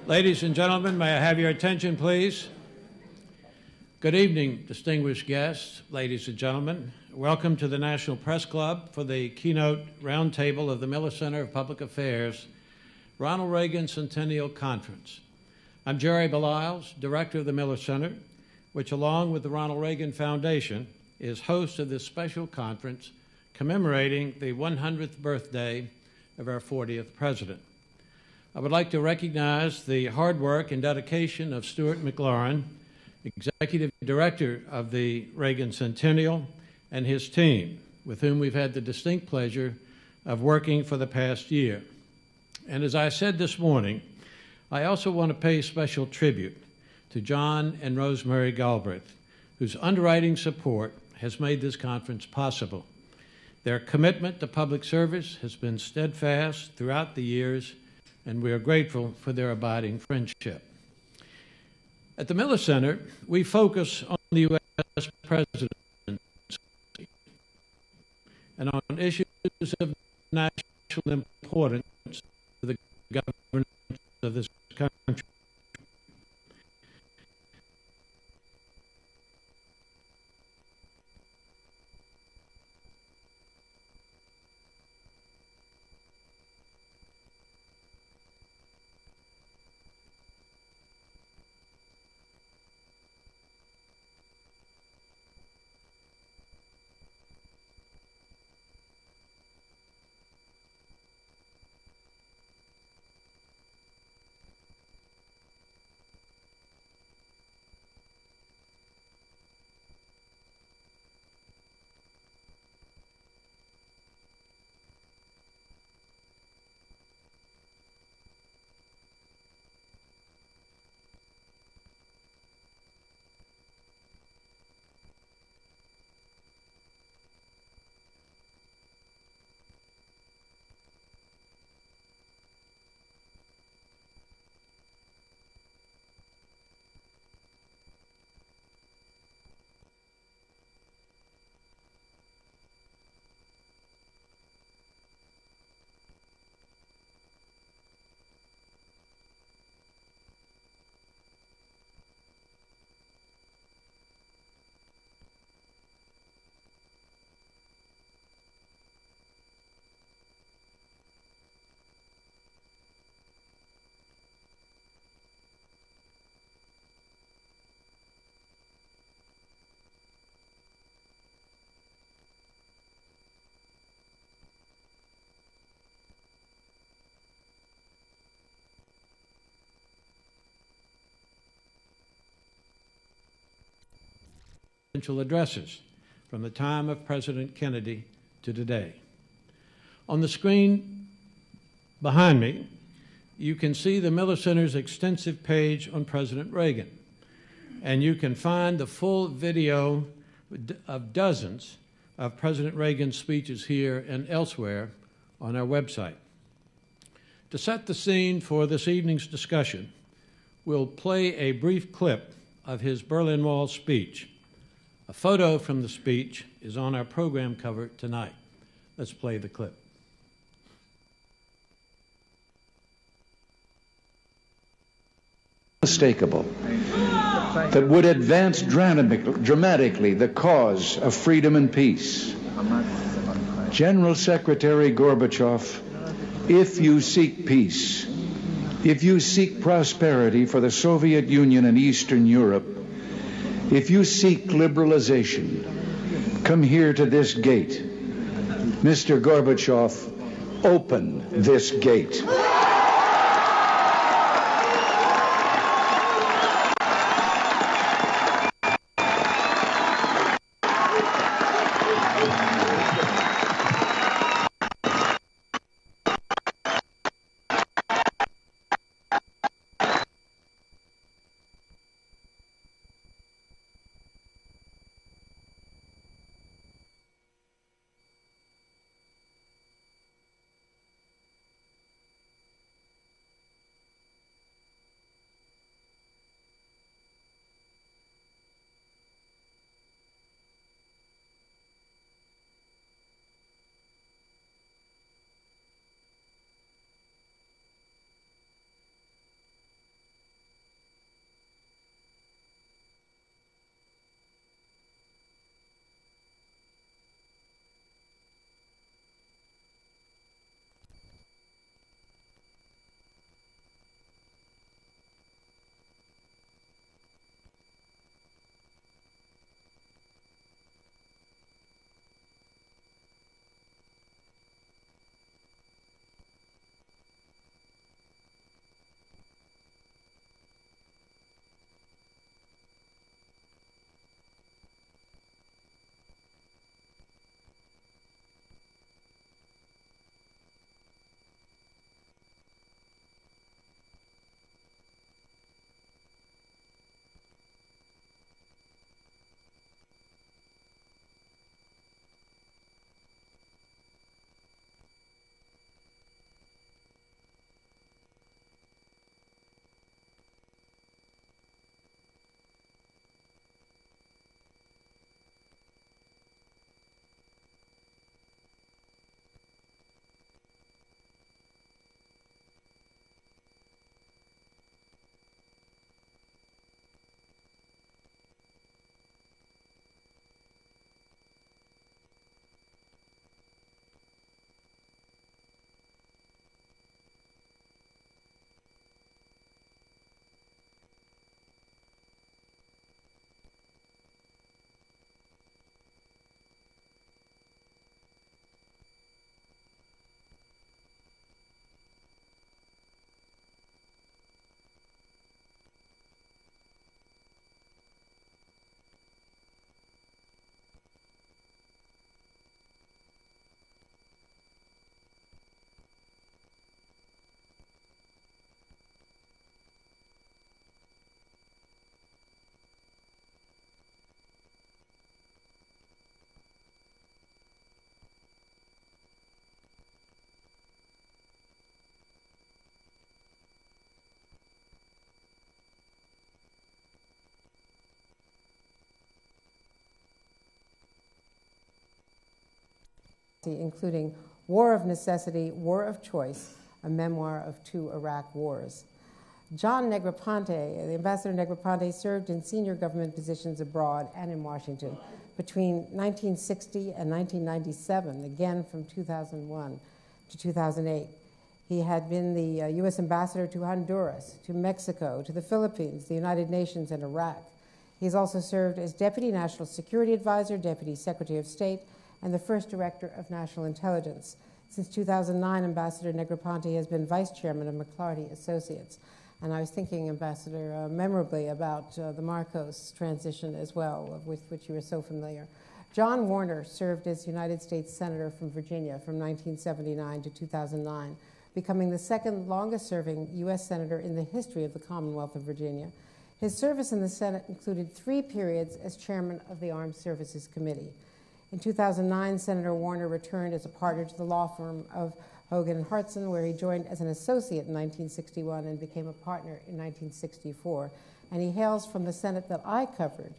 Ladies and gentlemen, may I have your attention, please? Good evening, distinguished guests, ladies and gentlemen. Welcome to the National Press Club for the Keynote Roundtable of the Miller Center of Public Affairs, Ronald Reagan Centennial Conference. I'm Jerry Baliles, Director of the Miller Center, which along with the Ronald Reagan Foundation is host of this special conference commemorating the 100th birthday of our 40th President. I would like to recognize the hard work and dedication of Stuart McLaurin, Executive Director of the Reagan Centennial, and his team, with whom we've had the distinct pleasure of working for the past year. And as I said this morning, I also want to pay special tribute to John and Rosemary Galbraith, whose underwriting support has made this conference possible. Their commitment to public service has been steadfast throughout the years, and we are grateful for their abiding friendship. At the Miller Center, we focus on the U.S. presidency and on issues of national importance to the governance of this country. Addresses from the time of President Kennedy to today. On the screen behind me, you can see the Miller Center's extensive page on President Reagan, and you can find the full video of dozens of President Reagan's speeches here and elsewhere on our website. To set the scene for this evening's discussion, we'll play a brief clip of his Berlin Wall speech. A photo from the speech is on our program cover tonight. Let's play the clip. Unmistakable, that would advance dramatically the cause of freedom and peace. General Secretary Gorbachev, if you seek peace, if you seek prosperity for the Soviet Union and Eastern Europe, if you seek liberalization, come here to this gate. Mr. Gorbachev, open this gate. including War of Necessity, War of Choice, a memoir of 2 Iraq wars. John Negroponte, the Ambassador Negroponte, served in senior government positions abroad and in Washington between 1960 and 1997, again from 2001 to 2008. He had been the U.S. Ambassador to Honduras, to Mexico, to the Philippines, the United Nations, and Iraq. He has also served as Deputy National Security Advisor, Deputy Secretary of State, and the first Director of National Intelligence. Since 2009, Ambassador Negroponte has been Vice Chairman of McClarty Associates. And I was thinking, Ambassador, memorably about the Marcos transition as well, with which you were so familiar. John Warner served as United States Senator from Virginia from 1979 to 2009, becoming the second longest-serving U.S. Senator in the history of the Commonwealth of Virginia. His service in the Senate included 3 periods as Chairman of the Armed Services Committee. In 2009, Senator Warner returned as a partner to the law firm of Hogan and Hartson, where he joined as an associate in 1961 and became a partner in 1964. And he hails from the Senate that I covered,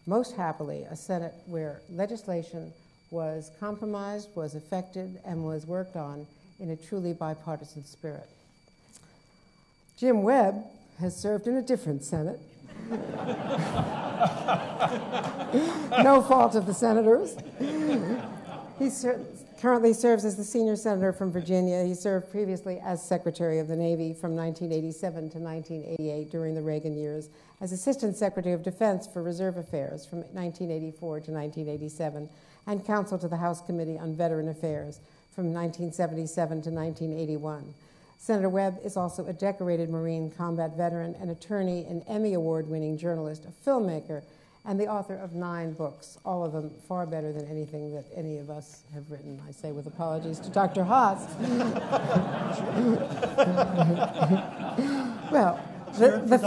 most happily, a Senate where legislation was compromised, was effected, and was worked on in a truly bipartisan spirit. Jim Webb has served in a different Senate. No fault of the senators. He currently serves as the senior senator from Virginia. He served previously as Secretary of the Navy from 1987 to 1988 during the Reagan years, as Assistant Secretary of Defense for Reserve Affairs from 1984 to 1987, and counsel to the House Committee on Veteran Affairs from 1977 to 1981. Senator Webb is also a decorated Marine combat veteran, an attorney, an Emmy Award-winning journalist, a filmmaker, and the author of 9 books, all of them far better than anything that any of us have written, I say with apologies to Dr. Haass. Well, the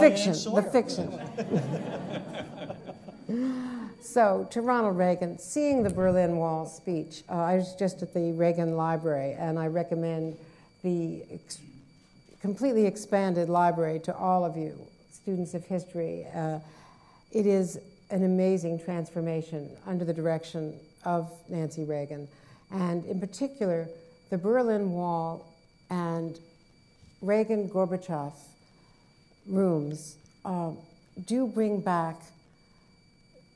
fiction. So, to Ronald Reagan, seeing the Berlin Wall speech, I was just at the Reagan Library, and I recommend the completely expanded library to all of you, students of history. It is an amazing transformation under the direction of Nancy Reagan. And in particular, the Berlin Wall and Reagan-Gorbachev rooms do bring back,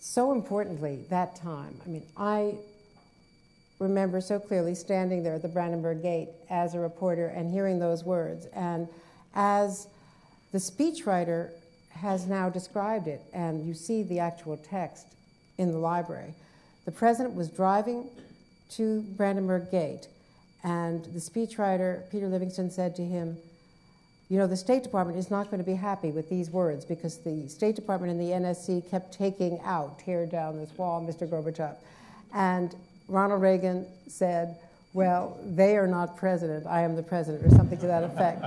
so importantly, that time. I mean, I remember so clearly standing there at the Brandenburg Gate as a reporter and hearing those words. And as the speechwriter has now described it, and you see the actual text in the library, the president was driving to Brandenburg Gate, and the speechwriter, Peter Livingston, said to him, you know, the State Department is not going to be happy with these words because the State Department and the NSC kept tear down this wall, Mr. Gorbachev. And Ronald Reagan said, well, they are not president, I am the president, or something to that effect.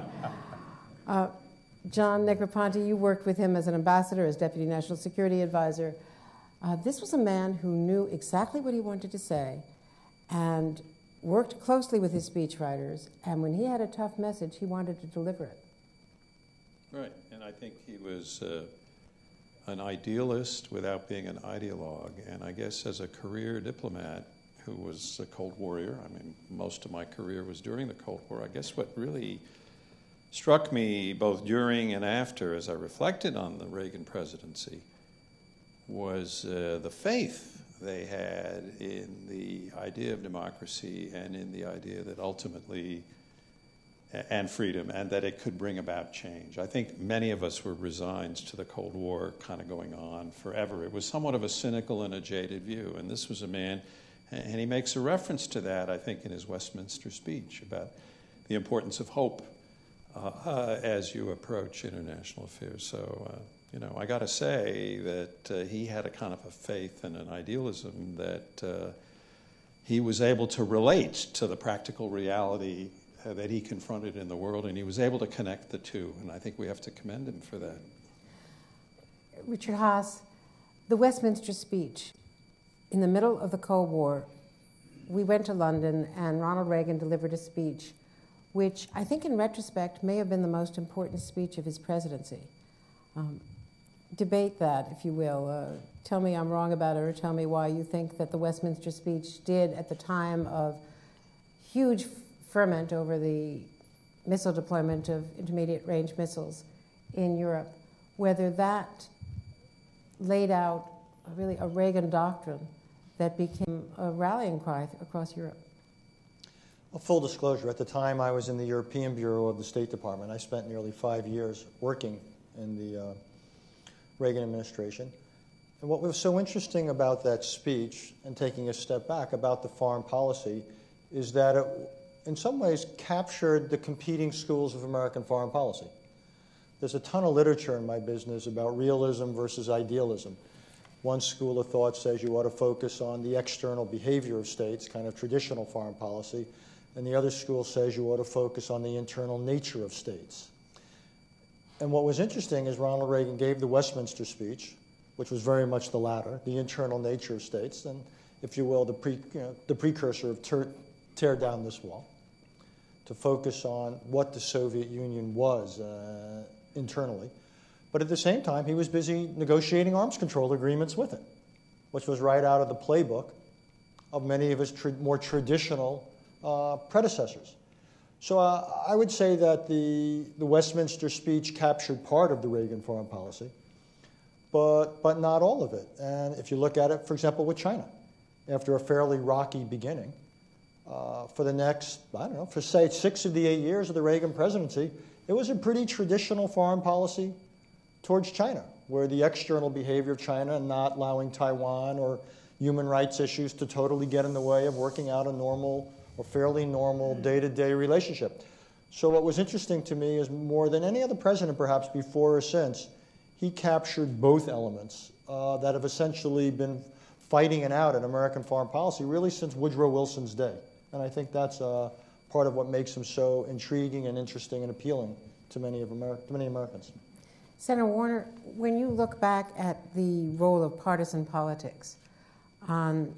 John Negroponte, you worked with him as an ambassador, as Deputy National Security Advisor. This was a man who knew exactly what he wanted to say and worked closely with his speechwriters, and when he had a tough message, he wanted to deliver it. Right, and I think he was an idealist without being an ideologue, and I guess as a career diplomat who was a Cold Warrior, I mean, most of my career was during the Cold War, I guess what really struck me both during and after as I reflected on the Reagan presidency was the faith they had in the idea of democracy and in the idea that ultimately, and freedom, and that it could bring about change. I think many of us were resigned to the Cold War kind of going on forever. It was somewhat of a cynical and a jaded view, and this was a man, and he makes a reference to that, I think, in his Westminster speech about the importance of hope as you approach international affairs. So, you know, I got to say that he had a kind of a faith and an idealism that he was able to relate to the practical reality that he confronted in the world, and he was able to connect the two, and I think we have to commend him for that. Richard Haass, the Westminster speech, in the middle of the Cold War, we went to London, and Ronald Reagan delivered a speech which I think in retrospect may have been the most important speech of his presidency. Debate that, if you will. Tell me I'm wrong about it, or tell me why you think that the Westminster speech did, at the time of huge ferment over the missile deployment of intermediate range missiles in Europe, whether that laid out really a Reagan doctrine that became a rallying cry across Europe. Well, full disclosure, at the time I was in the European Bureau of the State Department. I spent nearly 5 years working in the Reagan administration. And what was so interesting about that speech, and taking a step back about the foreign policy, is that it in some ways captured the competing schools of American foreign policy. There's a ton of literature in my business about realism versus idealism. One school of thought says you ought to focus on the external behavior of states, kind of traditional foreign policy, and the other school says you ought to focus on the internal nature of states. And what was interesting is Ronald Reagan gave the Westminster Speech, which was very much the latter, the internal nature of states, and, if you will, the precursor of tear down this wall, to focus on what the Soviet Union was internally. But at the same time, he was busy negotiating arms control agreements with it, which was right out of the playbook of many of his more traditional predecessors. So I would say that the Westminster Speech captured part of the Reagan foreign policy, but not all of it. And if you look at it, for example, with China, after a fairly rocky beginning, for the next, for say 6 of the 8 years of the Reagan presidency, it was a pretty traditional foreign policy towards China, where the external behavior of China and not allowing Taiwan or human rights issues to totally get in the way of working out a normal or fairly normal day-to-day relationship. So what was interesting to me is more than any other president perhaps before or since, he captured both elements that have essentially been fighting it out in American foreign policy really since Woodrow Wilson's day. And I think that's part of what makes him so intriguing and interesting and appealing to many Americans. Senator Warner, when you look back at the role of partisan politics on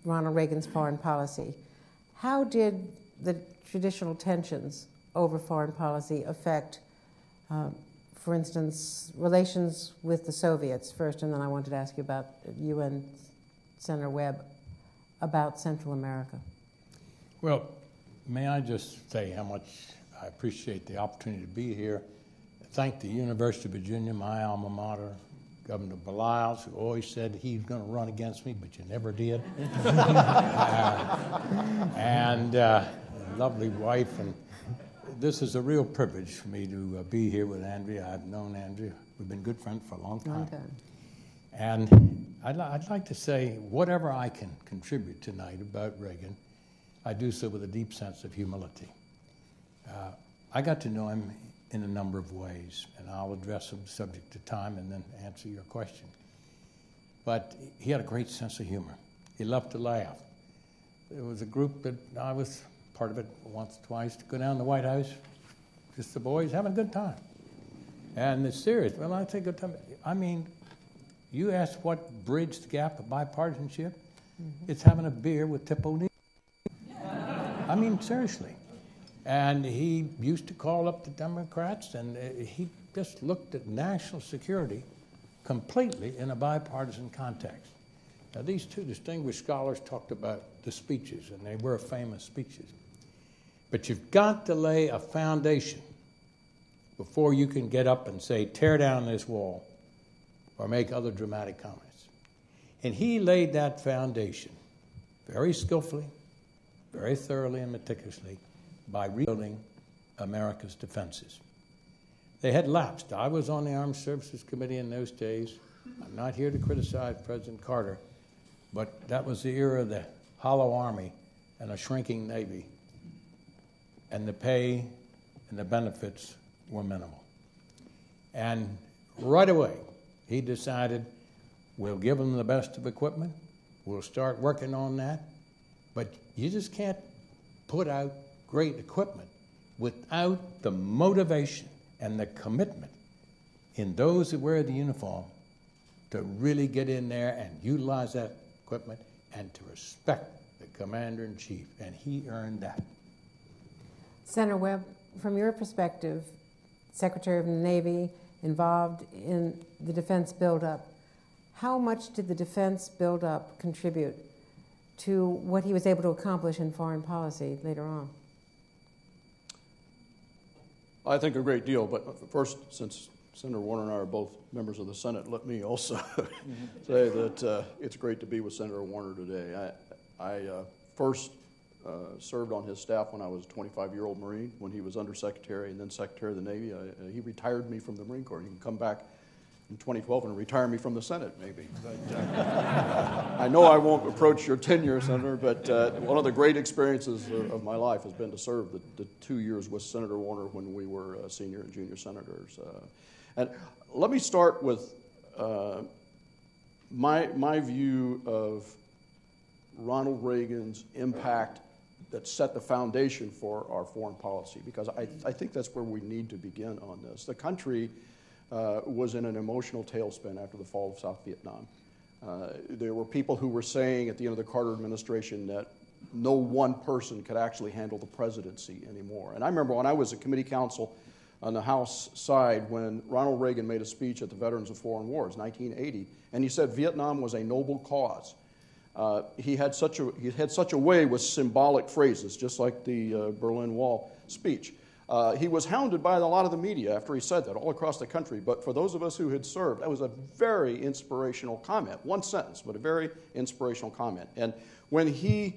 Ronald Reagan's foreign policy, how did the traditional tensions over foreign policy affect, for instance, relations with the Soviets first, and then I wanted to ask you about you and Senator Webb about Central America? Well, may I just say how much I appreciate the opportunity to be here. Thank the University of Virginia, my alma mater, Governor Baliles, who always said he was going to run against me, but you never did. And a lovely wife. And this is a real privilege for me to be here with Andrea. I've known Andrea. We've been good friends for a long time. And I'd like to say whatever I can contribute tonight about Reagan, I do so with a deep sense of humility. I got to know him in a number of ways, and I'll address them subject to time and then answer your question. But he had a great sense of humor. He loved to laugh. There was a group that I was part of it once or twice to go down to the White House, just the boys having a good time. And it's serious. Well, I say good time. I mean, you ask what bridged the gap of bipartisanship? Mm-hmm. It's having a beer with Tip O'Neill. I mean, seriously. And he used to call up the Democrats, and he just looked at national security completely in a bipartisan context. Now, these two distinguished scholars talked about the speeches, and they were famous speeches. But you've got to lay a foundation before you can get up and say, tear down this wall, or make other dramatic comments. And he laid that foundation very skillfully, very thoroughly and meticulously, by rebuilding America's defenses. They had lapsed. I was on the Armed Services Committee in those days. I'm not here to criticize President Carter, but that was the era of the hollow army and a shrinking Navy, and the pay and the benefits were minimal. And right away, he decided, we'll give them the best of equipment, we'll start working on that, but you just can't put out great equipment without the motivation and the commitment in those who wear the uniform to really get in there and utilize that equipment and to respect the commander-in-chief, and he earned that. Senator Webb, from your perspective, Secretary of the Navy, involved in the defense buildup, how much did the defense buildup contribute to what he was able to accomplish in foreign policy later on? I think a great deal, but first, since Senator Warner and I are both members of the Senate, let me also say that it's great to be with Senator Warner today. I first served on his staff when I was a 25-year-old Marine, when he was Undersecretary and then Secretary of the Navy. He retired me from the Marine Corps. He can come back in 2012 and retire me from the Senate, maybe. But, I know I won't approach your tenure, Senator, but one of the great experiences of my life has been to serve the 2 years with Senator Warner when we were senior and junior senators. And let me start with my view of Ronald Reagan's impact that set the foundation for our foreign policy, because I think that's where we need to begin on this. The country was in an emotional tailspin after the fall of South Vietnam. There were people who were saying at the end of the Carter administration that no one person could actually handle the presidency anymore. And I remember when I was a committee counsel on the House side when Ronald Reagan made a speech at the Veterans of Foreign Wars, 1980, and he said Vietnam was a noble cause. He had such a way with symbolic phrases, just like the Berlin Wall speech. He was hounded by a lot of the media after he said that all across the country, but for those of us who had served, that was a very inspirational comment. One sentence, but a very inspirational comment. And when he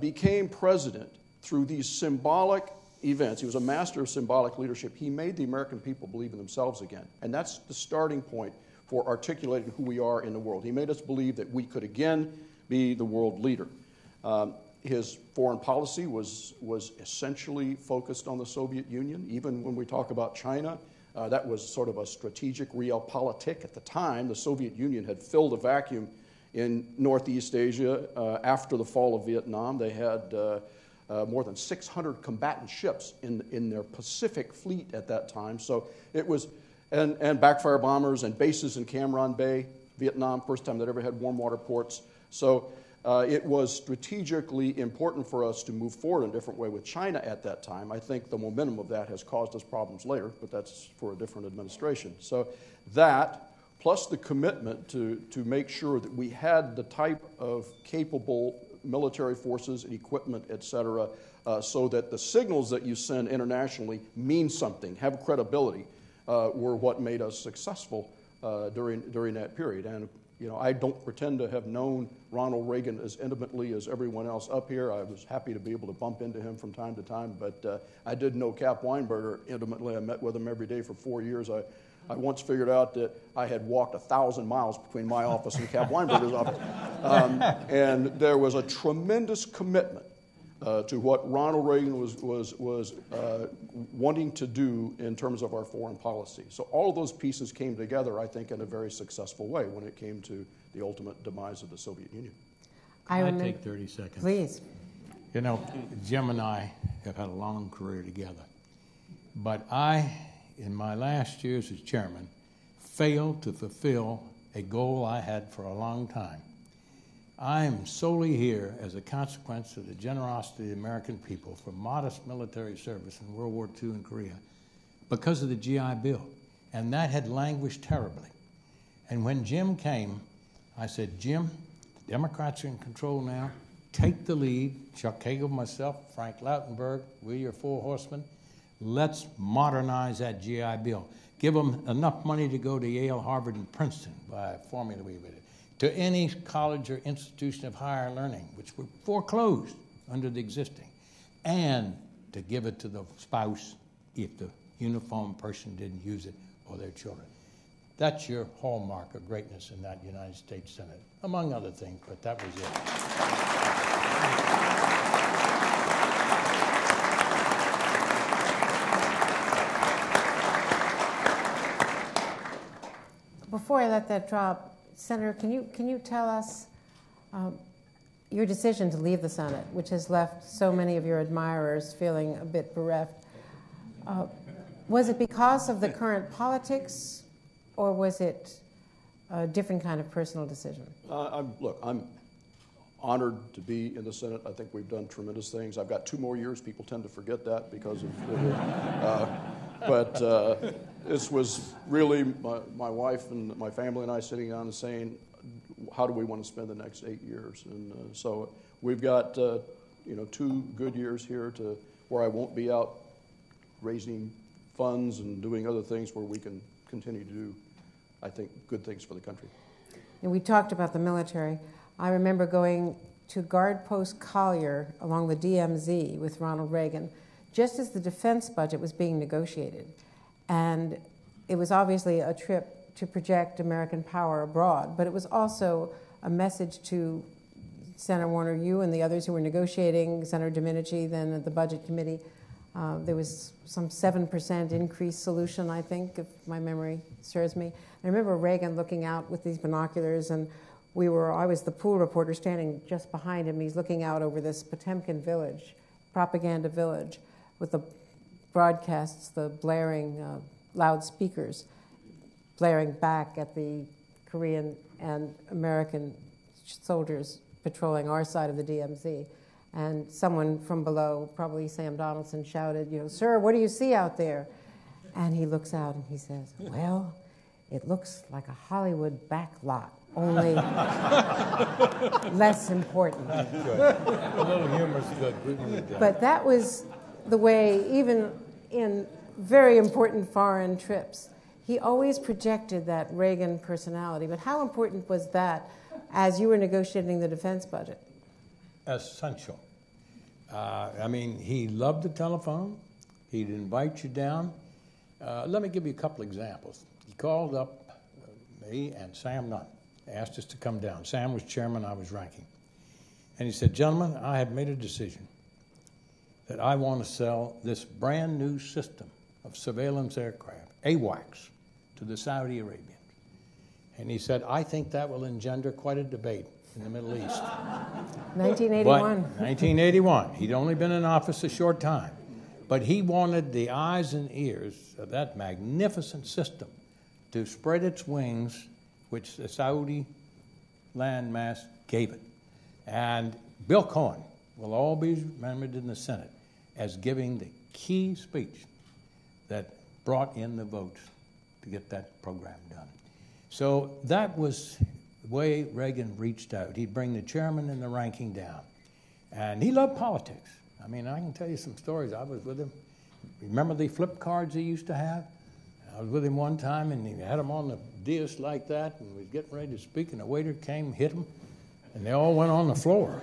became president through these symbolic events, he was a master of symbolic leadership, he made the American people believe in themselves again. And that's the starting point for articulating who we are in the world. He made us believe that we could again be the world leader. His foreign policy was essentially focused on the Soviet Union. Even when we talk about China, that was sort of a strategic realpolitik at the time. The Soviet Union had filled a vacuum in Northeast Asia after the fall of Vietnam. They had more than 600 combatant ships in their Pacific fleet at that time. So it was, and backfire bombers and bases in Cam Ranh Bay, Vietnam, first time that ever had warm water ports. So it was strategically important for us to move forward in a different way with China at that time. I think the momentum of that has caused us problems later, but that's for a different administration. So that, plus the commitment to make sure that we had the type of capable military forces and equipment, et cetera, so that the signals that you send internationally mean something, have credibility, were what made us successful during that period. And you know, I don't pretend to have known Ronald Reagan as intimately as everyone else up here. I was happy to be able to bump into him from time to time, but I did know Cap Weinberger intimately. I met with him every day for 4 years. I once figured out that I had walked 1,000 miles between my office and Cap Weinberger's office. And there was a tremendous commitment to what Ronald Reagan was wanting to do in terms of our foreign policy. So all of those pieces came together, I think, in a very successful way when it came to the ultimate demise of the Soviet Union. Can I take 30 seconds? Please. You know, Jim and I have had a long career together. But I, in my last years as chairman, failed to fulfill a goal I had for a long time. I am solely here as a consequence of the generosity of the American people for modest military service in World War II in Korea because of the GI Bill. And that had languished terribly. And when Jim came, I said, Jim, the Democrats are in control now. Take the lead. Chuck Hagel, myself, Frank Lautenberg, we your four horsemen. Let's modernize that GI Bill. Give them enough money to go to Yale, Harvard, and Princeton by a formula we did. To any college or institution of higher learning, which were foreclosed under the existing, and to give it to the spouse if the uniformed person didn't use it, or their children. That's your hallmark of greatness in that United States Senate, among other things, but that was it. Before I let that drop, Senator, can you tell us your decision to leave the Senate, which has left so many of your admirers feeling a bit bereft? Was it because of the current politics, or was it a different kind of personal decision? Look, I'm honored to be in the Senate. I think we've done tremendous things. I've got 2 more years. People tend to forget that because of but this was really my wife and my family and I sitting down and saying, how do we want to spend the next 8 years? And so we've got 2 good years here where I won't be out raising funds and doing other things where we can continue to do, I think, good things for the country. And we talked about the military. I remember going to Guard Post Collier along the DMZ with Ronald Reagan just as the defense budget was being negotiated. And it was obviously a trip to project American power abroad, but it was also a message to Senator Warner, you and the others who were negotiating, Senator Domenici, then at the Budget Committee. There was some 7% increase solution, I think, if my memory serves me. I remember Reagan looking out with these binoculars, and I was the pool reporter standing just behind him. He's looking out over this Potemkin village, propaganda village, with the broadcasts, the blaring loudspeakers, blaring back at the Korean and American soldiers patrolling our side of the DMZ. And someone from below, probably Sam Donaldson, shouted, "Sir, what do you see out there?" And he looks out and he says, "Well, it looks like a Hollywood back lot, only less important." Good. A little humor's good. But that was the way, even in very important foreign trips, he always projected that Reagan personality. But how important was that as you were negotiating the defense budget? Essential. He loved the telephone. He'd invite you down. Let me give you a couple examples. He called up me and Sam Nunn, asked us to come down. Sam was chairman, I was ranking. And he said, "Gentlemen, I have made a decision that I want to sell this brand new system of surveillance aircraft, AWACS, to the Saudi Arabians." And he said, "I think that will engender quite a debate in the Middle East." 1981. 1981. He'd only been in office a short time. But he wanted the eyes and ears of that magnificent system to spread its wings, which the Saudi landmass gave it. And Bill Cohen will all be remembered in the Senate as giving the key speech that brought in the votes to get that program done. So that was the way Reagan reached out. He'd bring the chairman and the ranking down. And he loved politics. I can tell you some stories. I was with him. Remember the flip cards he used to have? I was with him one time, and he had them on the dais like that, and we was getting ready to speak, and the waiter came, hit him, and they all went on the floor.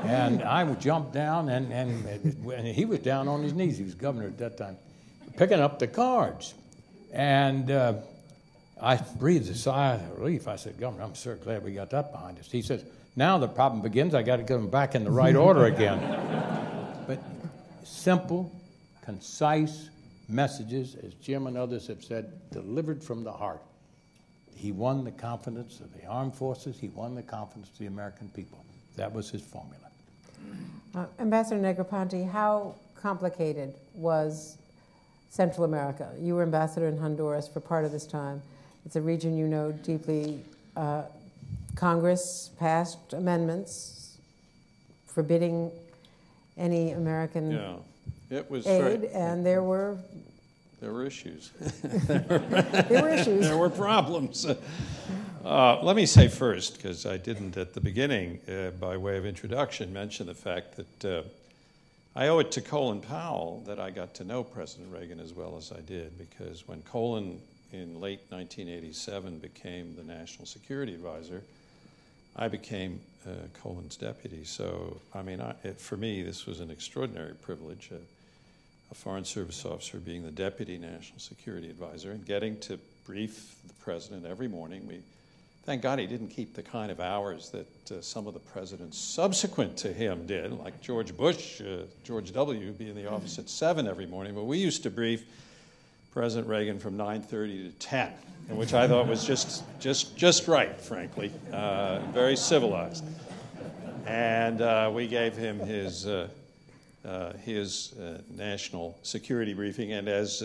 And I jumped down, and he was down on his knees. He was governor at that time, picking up the cards. And I breathed a sigh of relief. I said, "Governor, I'm so glad we got that behind us." He says, "Now the problem begins. I got to get them back in the right order again." But simple, concise messages, as Jim and others have said, delivered from the heart. He won the confidence of the armed forces. He won the confidence of the American people. That was his formula. Ambassador Negroponte, how complicated was Central America? You were ambassador in Honduras for part of this time. It's a region you know deeply. Congress passed amendments forbidding any American aid, and there were issues. There were issues. There were problems. Let me say first, because I didn't at the beginning, by way of introduction, mention the fact that I owe it to Colin Powell that I got to know President Reagan as well as I did, because when Colin, in late 1987, became the National Security Advisor, I became Colin's deputy. So, for me, this was an extraordinary privilege, a Foreign Service officer being the deputy National Security Advisor and getting to brief the president every morning. Thank God he didn't keep the kind of hours that some of the presidents subsequent to him did, like George Bush, George W. be in the office at 7 every morning. But we used to brief President Reagan from 9:30 to 10, which I thought was just right, frankly, very civilized. And we gave him his national security briefing, and as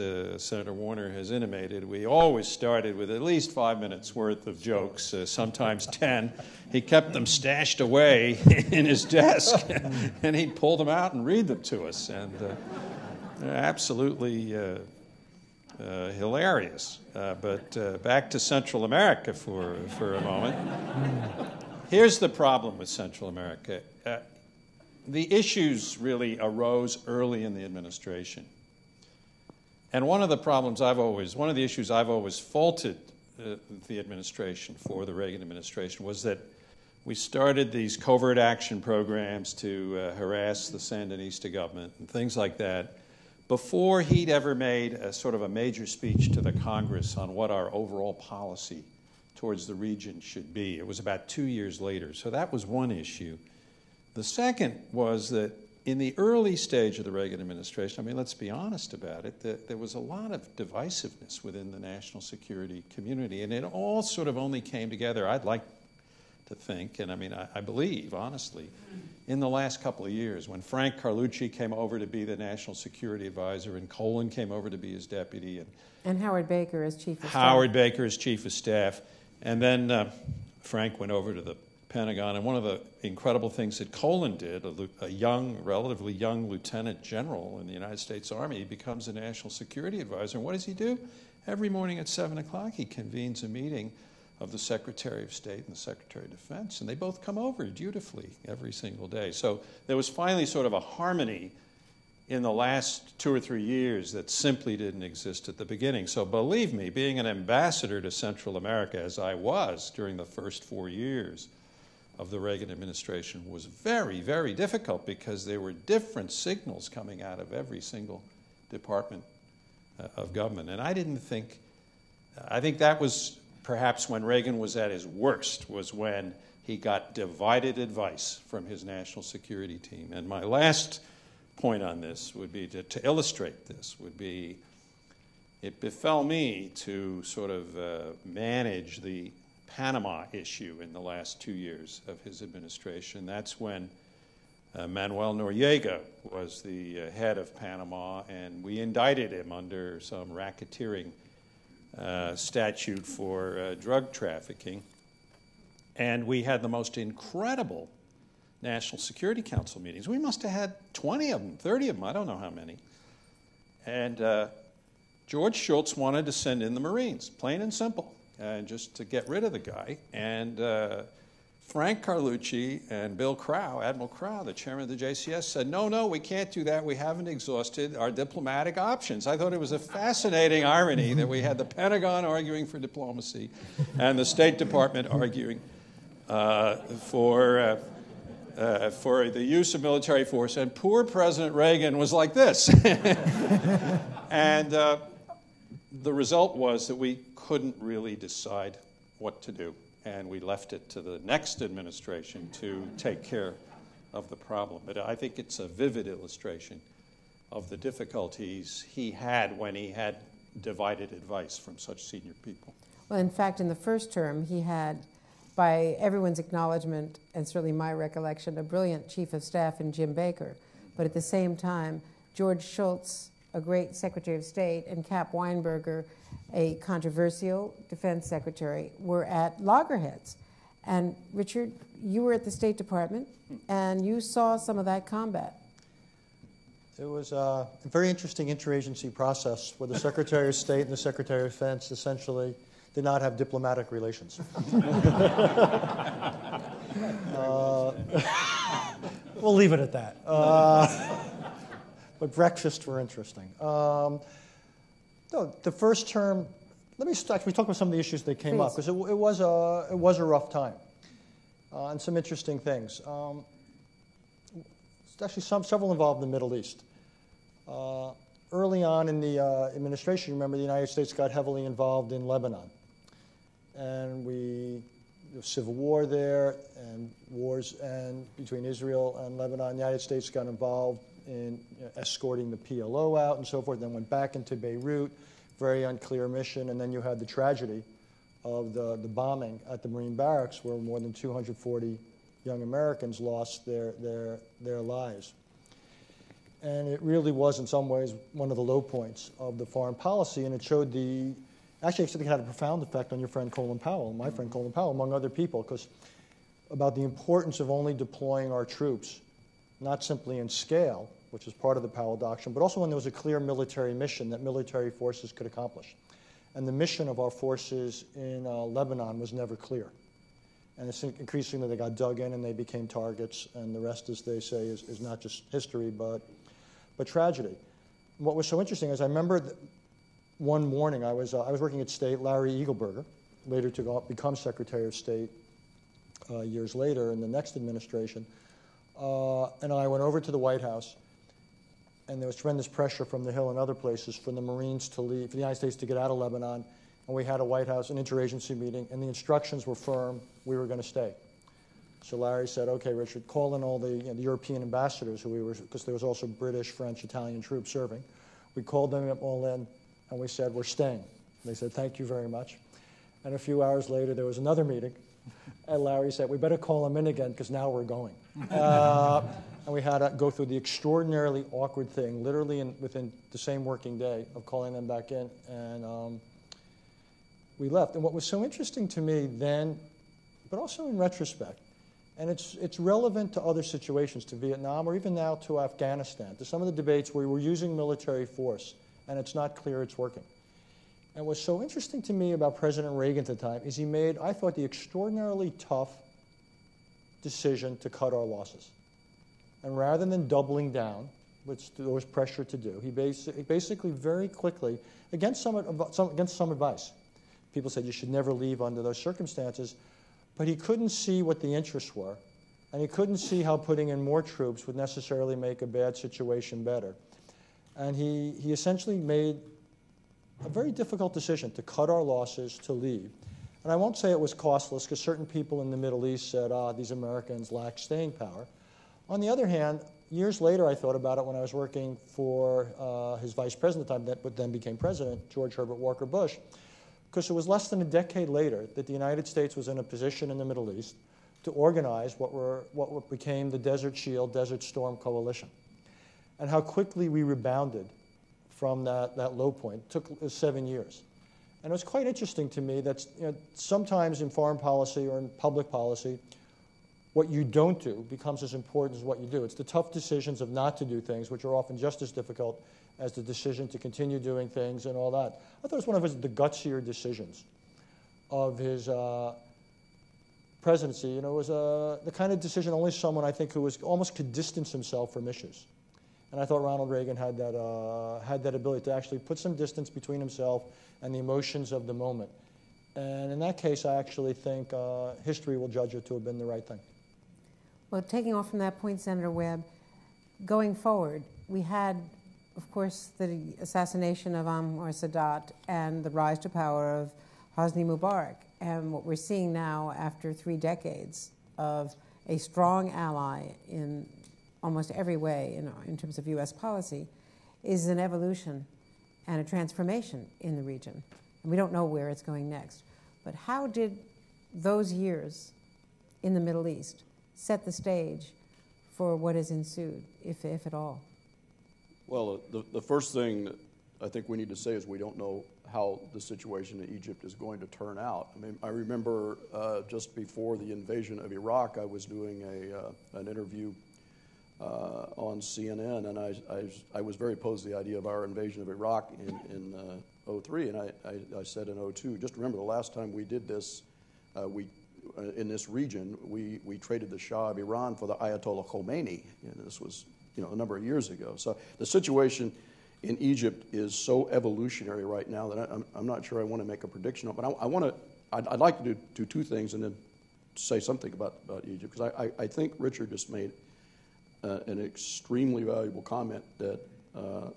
Senator Warner has intimated, we always started with at least 5 minutes worth of jokes, sometimes 10. He kept them stashed away in his desk, and he'd pull them out and read them to us. And absolutely hilarious. But back to Central America for a moment. Here's the problem with Central America. The issues really arose early in the administration. And one of the issues I've always faulted the administration for, the Reagan administration, was that we started these covert action programs to harass the Sandinista government and things like that before he'd ever made a sort of a major speech to the Congress on what our overall policy towards the region should be. It was about 2 years later. So that was one issue. The second was that in the early stage of the Reagan administration, I mean, let's be honest about it, there was a lot of divisiveness within the national security community, and it all sort of only came together, I'd like to think, and I mean, I believe, honestly, in the last couple of years, when Frank Carlucci came over to be the national security advisor, and Colin came over to be his deputy, and Howard Baker as chief of staff. Howard Baker as chief of staff, and then Frank went over to the Pentagon, and one of the incredible things that Colin did, a young, relatively young lieutenant general in the United States Army, he becomes a national security advisor, and what does he do? Every morning at 7 o'clock, he convenes a meeting of the Secretary of State and the Secretary of Defense, and they both come over dutifully every single day. So there was finally sort of a harmony in the last 2 or 3 years that simply didn't exist at the beginning. So believe me, being an ambassador to Central America, as I was during the first 4 years of the Reagan administration, was very, very difficult because there were different signals coming out of every single department of government. And I think that was perhaps when Reagan was at his worst, was when he got divided advice from his national security team. And my last point on this would be to illustrate this would be, it befell me to sort of manage the Panama issue in the last 2 years of his administration. That's when Manuel Noriega was the head of Panama, and we indicted him under some racketeering statute for drug trafficking. And we had the most incredible National Security Council meetings. We must have had 20 of them, 30 of them, I don't know how many. And George Shultz wanted to send in the Marines, plain and simple, just to get rid of the guy. And Frank Carlucci and Bill Crow, Admiral Crow, the chairman of the JCS, said, no, we can't do that. We haven't exhausted our diplomatic options. I thought it was a fascinating irony that we had the Pentagon arguing for diplomacy and the State Department arguing for the use of military force. And poor President Reagan was like this. And the result was that we couldn't really decide what to do. And we left it to the next administration to take care of the problem. But I think it's a vivid illustration of the difficulties he had when he had divided advice from such senior people. Well, in fact, in the first term, he had, by everyone's acknowledgement, and certainly my recollection, a brilliant chief of staff in Jim Baker. But at the same time, George Shultz, a great Secretary of State, and Cap Weinberger, a controversial defense secretary, were at loggerheads. And Richard, you were at the State Department, and you saw some of that combat. It was a very interesting interagency process where the Secretary of State and the Secretary of Defense essentially did not have diplomatic relations. We'll leave it at that. But breakfasts were interesting. No, the first term, let me talk about some of the issues that came up, because it was a rough time, and some interesting things. Actually, several involved in the Middle East. Early on in the administration, remember, the United States got heavily involved in Lebanon, and there was civil war there, and wars between Israel and Lebanon. The United States got involved in escorting the PLO out and so forth, then went back into Beirut, very unclear mission, and then you had the tragedy of the bombing at the Marine barracks, where more than 240 young Americans lost their lives. And it really was, in some ways, one of the low points of the foreign policy, and it showed actually it had a profound effect on your friend Colin Powell, my friend Colin Powell, among other people, because about the importance of only deploying our troops, not simply in scale, which was part of the Powell Doctrine, but also when there was a clear military mission that military forces could accomplish. And the mission of our forces in Lebanon was never clear. And it's increasingly they got dug in and they became targets, and the rest, as they say, is not just history, but tragedy. And what was so interesting is I remember one morning I was working at State, Larry Eagleburger, later to become Secretary of State years later in the next administration, and I went over to the White House, and there was tremendous pressure from the Hill and other places for the Marines to leave, for the United States to get out of Lebanon, and we had a White House, an interagency meeting, and the instructions were firm, we were going to stay. So Larry said, okay, Richard, call in all the European ambassadors who we were, because there was also British, French, Italian troops serving. We called them all in, and we said, we're staying. They said, thank you very much. And a few hours later, there was another meeting, and Larry said, we better call them in again, because now we're going. And we had to go through the extraordinarily awkward thing, literally within the same working day, of calling them back in, and we left. And what was so interesting to me then, but also in retrospect, and it's relevant to other situations, to Vietnam, or even now to Afghanistan, to some of the debates where we're using military force, and it's not clear it's working. And what's so interesting to me about President Reagan at the time is he made, I thought, the extraordinarily tough decision to cut our losses. And rather than doubling down, which there was pressure to do, he basically very quickly, against some advice, people said you should never leave under those circumstances, but he couldn't see what the interests were, and he couldn't see how putting in more troops would necessarily make a bad situation better. And he essentially made a very difficult decision to cut our losses, to leave. And I won't say it was costless, because certain people in the Middle East said, these Americans lack staying power. On the other hand, years later I thought about it when I was working for his vice president at the time, but then became president, George Herbert Walker Bush, because it was less than a decade later that the United States was in a position in the Middle East to organize what became the Desert Shield, Desert Storm Coalition. And how quickly we rebounded from that low point. It took 7 years. And it was quite interesting to me that sometimes in foreign policy or in public policy, what you don't do becomes as important as what you do. It's the tough decisions of not to do things, which are often just as difficult as the decision to continue doing things and all that. I thought it was one of the gutsier decisions of his presidency. It was the kind of decision only someone, I think, who almost could distance himself from issues. And I thought Ronald Reagan had that ability to actually put some distance between himself and the emotions of the moment. And in that case, I actually think history will judge it to have been the right thing. Well, taking off from that point, Senator Webb, going forward, we had, of course, the assassination of Anwar Sadat and the rise to power of Hosni Mubarak. And what we're seeing now, after 3 decades of a strong ally in almost every way in terms of U.S. policy, is an evolution and a transformation in the region. And we don't know where it's going next. But how did those years in the Middle East set the stage for what has ensued, if at all? Well, the first thing that I think we need to say is we don't know how the situation in Egypt is going to turn out. I mean, I remember just before the invasion of Iraq, I was doing an interview on CNN, and I was very opposed to the idea of our invasion of Iraq in 2003, and I said in 2002, just remember the last time we did this, in this region, we traded the Shah of Iran for the Ayatollah Khomeini. This was a number of years ago. So the situation in Egypt is so evolutionary right now that I'm not sure I want to make a prediction on it. But I'd like to do 2 things and then say something about Egypt, because I think Richard just made an extremely valuable comment that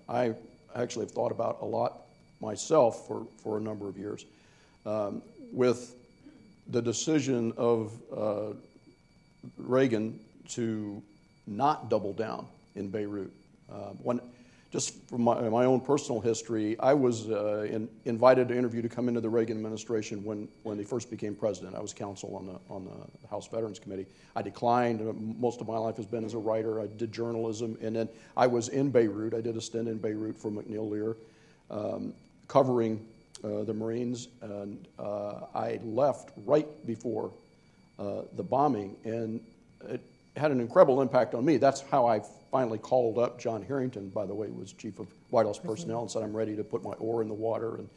I actually have thought about a lot myself for a number of years. With the decision of Reagan to not double down in Beirut. Just from my own personal history, I was invited to come into the Reagan administration when he first became president. I was counsel on the House Veterans Committee. I declined. Most of my life has been as a writer. I did journalism, and then I was in Beirut. I did a stint in Beirut for McNeil Lear, covering the Marines, and I left right before the bombing, and had an incredible impact on me. That's how I finally called up John Harrington, by the way, who was chief of White House personnel, and said, I'm ready to put my oar in the water and,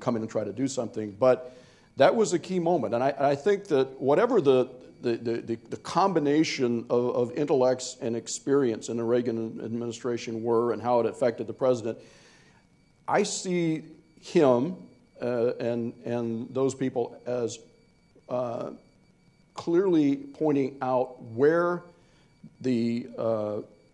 come in and try to do something. But that was a key moment. And I think that whatever the combination of intellects and experience in the Reagan administration were and how it affected the president, I see him and those people as clearly pointing out where the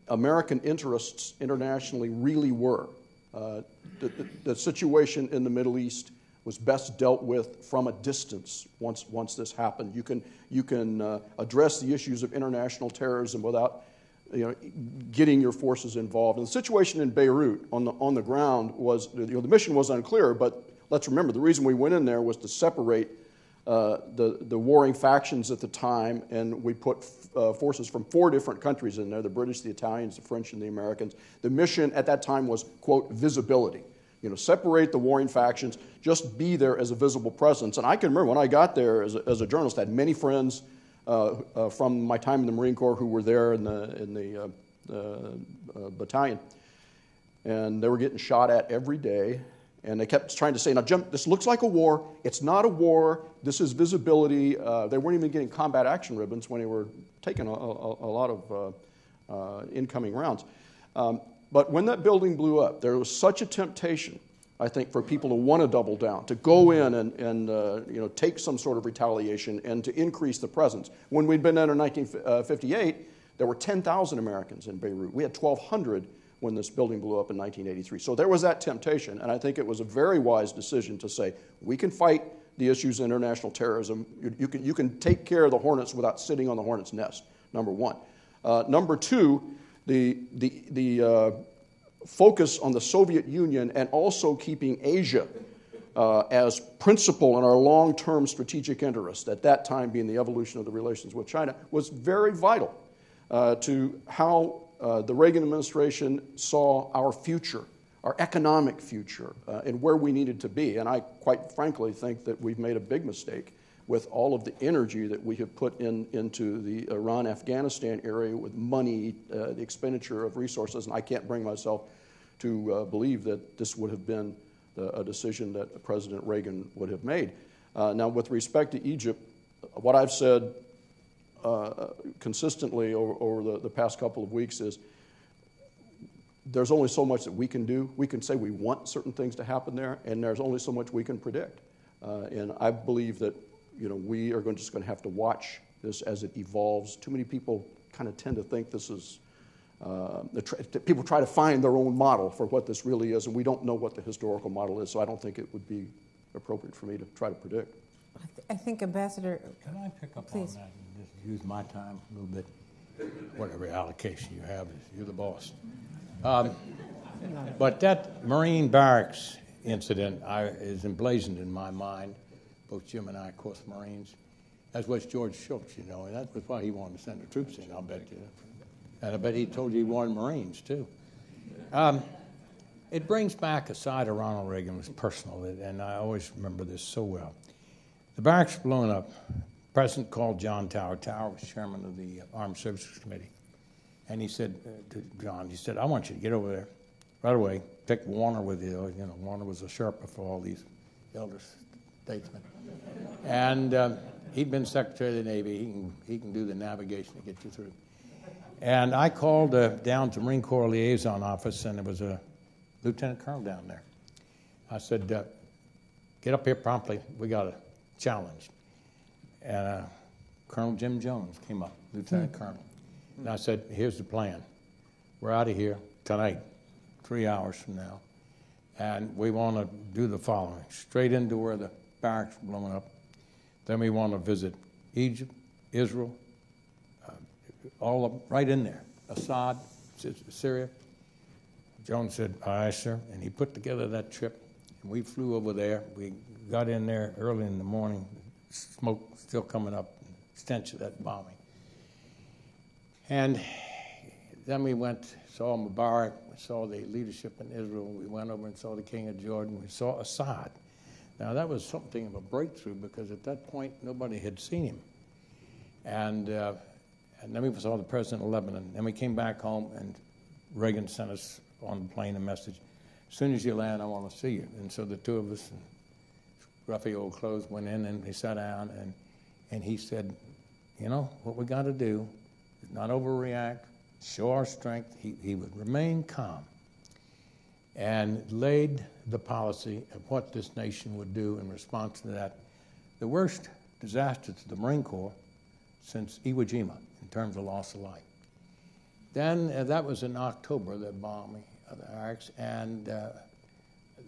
American interests internationally really were. The situation in the Middle East was best dealt with from a distance once this happened. You can address the issues of international terrorism without getting your forces involved. And the situation in Beirut on the ground was, the mission was unclear, but let's remember the reason we went in there was to separate the warring factions at the time, and we put forces from 4 different countries in there, the British, the Italians, the French, and the Americans. The mission at that time was, quote, visibility. Separate the warring factions, just be there as a visible presence. And I can remember when I got there as a journalist, I had many friends from my time in the Marine Corps who were there in the battalion. And they were getting shot at every day. And they kept trying to say, now, Jim, this looks like a war. It's not a war. This is visibility. They weren't even getting combat action ribbons when they were taking a lot of incoming rounds. But when that building blew up, there was such a temptation, I think, for people to want to double down, to go in and take some sort of retaliation and to increase the presence. When we'd been there in 1958, there were 10,000 Americans in Beirut. We had 1,200 when this building blew up in 1983. So there was that temptation, and I think it was a very wise decision to say, we can fight the issues of international terrorism. You can take care of the hornets without sitting on the hornet's nest, number one. Number two, the focus on the Soviet Union and also keeping Asia as principal in our long-term strategic interest, at that time being the evolution of the relations with China, was very vital to how the Reagan administration saw our future, our economic future, and where we needed to be. And I quite frankly think that we've made a big mistake with all of the energy that we have put into the Iran-Afghanistan area with money, the expenditure of resources, and I can't bring myself to believe that this would have been a decision that President Reagan would have made. Now, with respect to Egypt, what I've said consistently over the past couple of weeks is there's only so much that we can do. We can say we want certain things to happen there, and there's only so much we can predict. And I believe that we are just going to have to watch this as it evolves. Too many people kind of tend to think this is, people try to find their own model for what this really is, and we don't know what the historical model is, so I don't think it would be appropriate for me to try to predict. I think Ambassador... Can I pick up please. on that and just use my time a little bit? Whatever allocation you have, you're the boss. But that Marine barracks incident is emblazoned in my mind. Both Jim and I, of course, Marines, as was George Shultz, and that was why he wanted to send the troops in, I'll bet you. And I bet he told you he wanted Marines, too. It brings back a side of Ronald Reagan was personal, and I always remember this so well. The barracks blown up. The president called John Tower. Tower was chairman of the Armed Services Committee. And he said to John, he said, I want you to get over there right away. Take Warner with you. Warner was a Sherpa for all these elder statesmen. And he'd been Secretary of the Navy. He can do the navigation to get you through. And I called down to Marine Corps Liaison Office, and there was a lieutenant colonel down there. I said, get up here promptly. We got a challenge. And Colonel Jim Jones came up, lieutenant colonel. And I said, here's the plan. We're out of here tonight, 3 hours from now. And we want to do the following. Straight into where the barracks were blown up. Then we want to visit Egypt, Israel, all of them, right in there. Assad, Syria. Jones said, aye, sir. And he put together that trip. And we flew over there. We got in there early in the morning. Smoke still coming up, stench of that bombing. And then we went, saw Mubarak, we saw the leadership in Israel, we went over and saw the King of Jordan, we saw Assad. Now that was something of a breakthrough because at that point nobody had seen him. And And then we saw the president of Lebanon. Then we came back home, and Reagan sent us on the plane a message. As soon as you land, I want to see you. And so the two of us, in ruffy old clothes, went in, and he sat down, and he said, you know, what we got to do is not overreact, show our strength. He would remain calm, and laid the policy of what this nation would do in response to that. The worst disaster to the Marine Corps since Iwo Jima in terms of loss of life. Then that was in October, the bombing of the Iraqs, and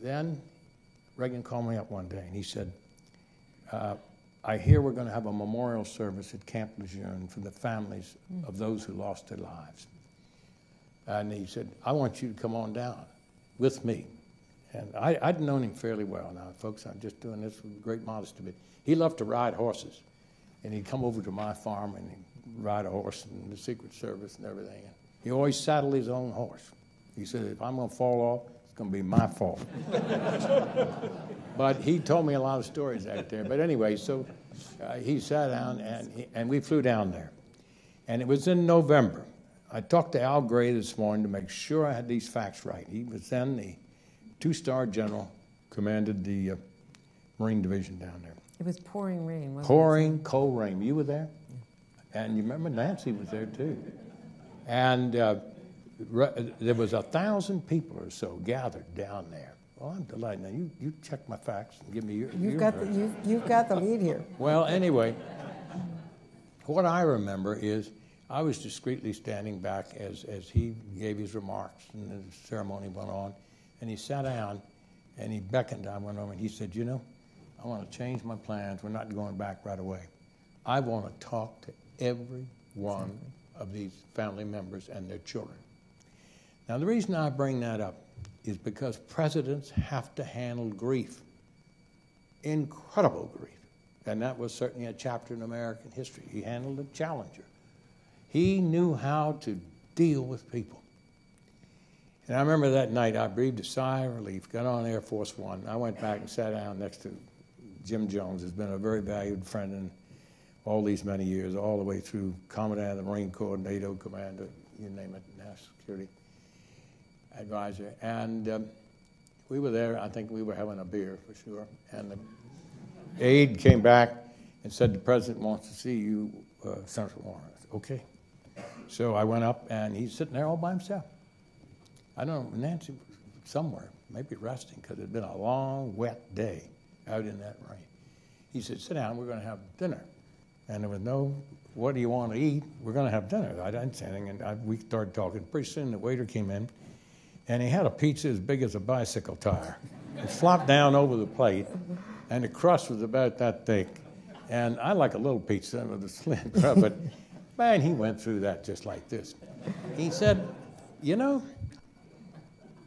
then Reagan called me up one day and he said, I hear we're going to have a memorial service at Camp Lejeune for the families of those who lost their lives. And he said, I want you to come on down with me. And I'd known him fairly well. Now, folks, I'm just doing this with great modesty, but he loved to ride horses. And he'd come over to my farm and he'd ride a horse in the Secret Service and everything. And he always saddled his own horse. He said, if I'm going to fall off, it's going to be my fault. But he told me a lot of stories out there. But anyway, so he sat down and we flew down there. And it was in November. I talked to Al Gray this morning to make sure I had these facts right. He was then the two-star general, commanded the Marine Division down there. It was pouring rain, wasn't it? Pouring cold rain. You were there? And you remember Nancy was there too. And there was 1,000 people or so gathered down there. Well, I'm delighted. Now, you check my facts and give me your You've got the lead here. Well, anyway, what I remember is I was discreetly standing back as he gave his remarks and the ceremony went on. And he sat down and he beckoned. I went over and he said, you know, I want to change my plans. We're not going back right away. I want to talk to every one of these family members and their children. Now, the reason I bring that up is because presidents have to handle grief, incredible grief. And that was certainly a chapter in American history. He handled a challenger. He knew how to deal with people. And I remember that night I breathed a sigh of relief, got on Air Force One. I went back and sat down next to Jim Jones, who's been a very valued friend in all these many years, all the way through Commandant of the Marine Corps, NATO commander, you name it, National Security Advisor. And we were there. I think we were having a beer for sure. And the aide came back and said, the president wants to see you, Senator Warren. I said, okay. So I went up, and he's sitting there all by himself. I don't know, Nancy was somewhere, maybe resting, because it had been a long, wet day out in that rain. He said, sit down, we're going to have dinner. And there was no, what do you want to eat? We're going to have dinner. I didn't say anything, and we started talking. Pretty soon the waiter came in, and he had a pizza as big as a bicycle tire. It flopped down over the plate, and the crust was about that thick. And I like a little pizza with a slim crust, but man, he went through that just like this. He said, you know,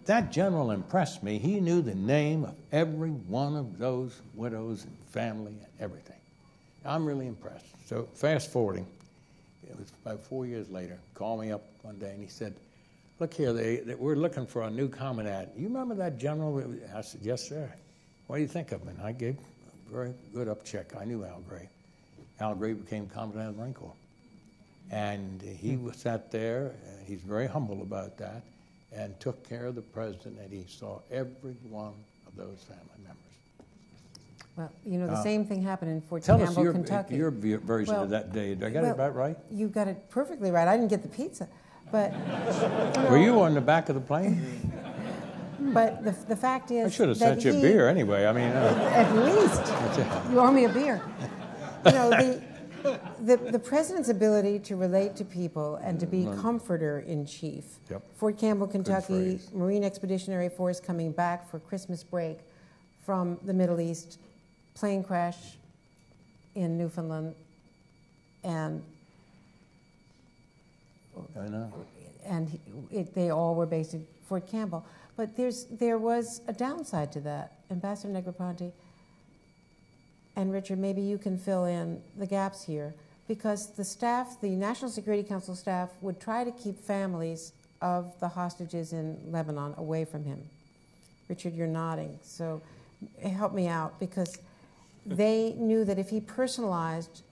that general impressed me. He knew the name of every one of those widows and family and everything. I'm really impressed. So fast forwarding, it was about 4 years later, called me up one day and he said, look here, we're looking for a new commandant. You remember that general? I said, yes, sir. What do you think of him? And I gave a very good up check. I knew Al Gray. Al Gray became commandant of the Marine Corps. And he sat there, and he's very humble about that, and took care of the president, and he saw every one of those family members. Well, you know, the same thing happened in Fort Tell Campbell, us Kentucky. your version of that day. Did I get it about right? You got it perfectly right. I didn't get the pizza, but... Were you on the back of the plane? But the fact is... I should have sent you a beer anyway. I mean... At least. You owe me a beer. You know, the president's ability to relate to people and to be comforter in chief. Yep. Fort Campbell, Kentucky, Marine Expeditionary Force coming back for Christmas break from the Middle East, plane crash in Newfoundland, and I know. And they all were based in Fort Campbell. But there was a downside to that. Ambassador Negroponte and Richard, maybe you can fill in the gaps here, because the staff, the National Security Council staff, would try to keep families of the hostages in Lebanon away from him. Richard, you're nodding, so help me out, because they knew that if he personalized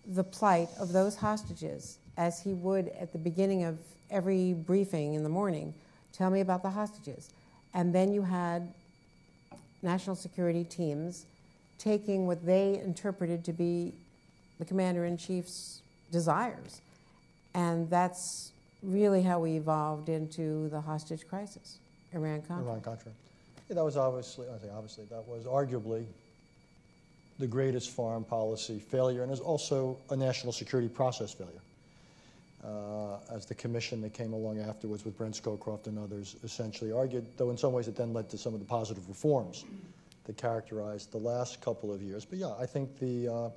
the plight of those hostages as he would at the beginning of every briefing in the morning, tell me about the hostages. And then you had national security teams taking what they interpreted to be the commander-in-chief's desires. And that's really how we evolved into the hostage crisis, Iran-Contra. Iran-Contra. Yeah, that was obviously, that was arguably the greatest foreign policy failure, and is also a national security process failure. As the commission that came along afterwards with Brent Scowcroft and others essentially argued, though in some ways it then led to some of the positive reforms that characterized the last couple of years. But yeah, I think the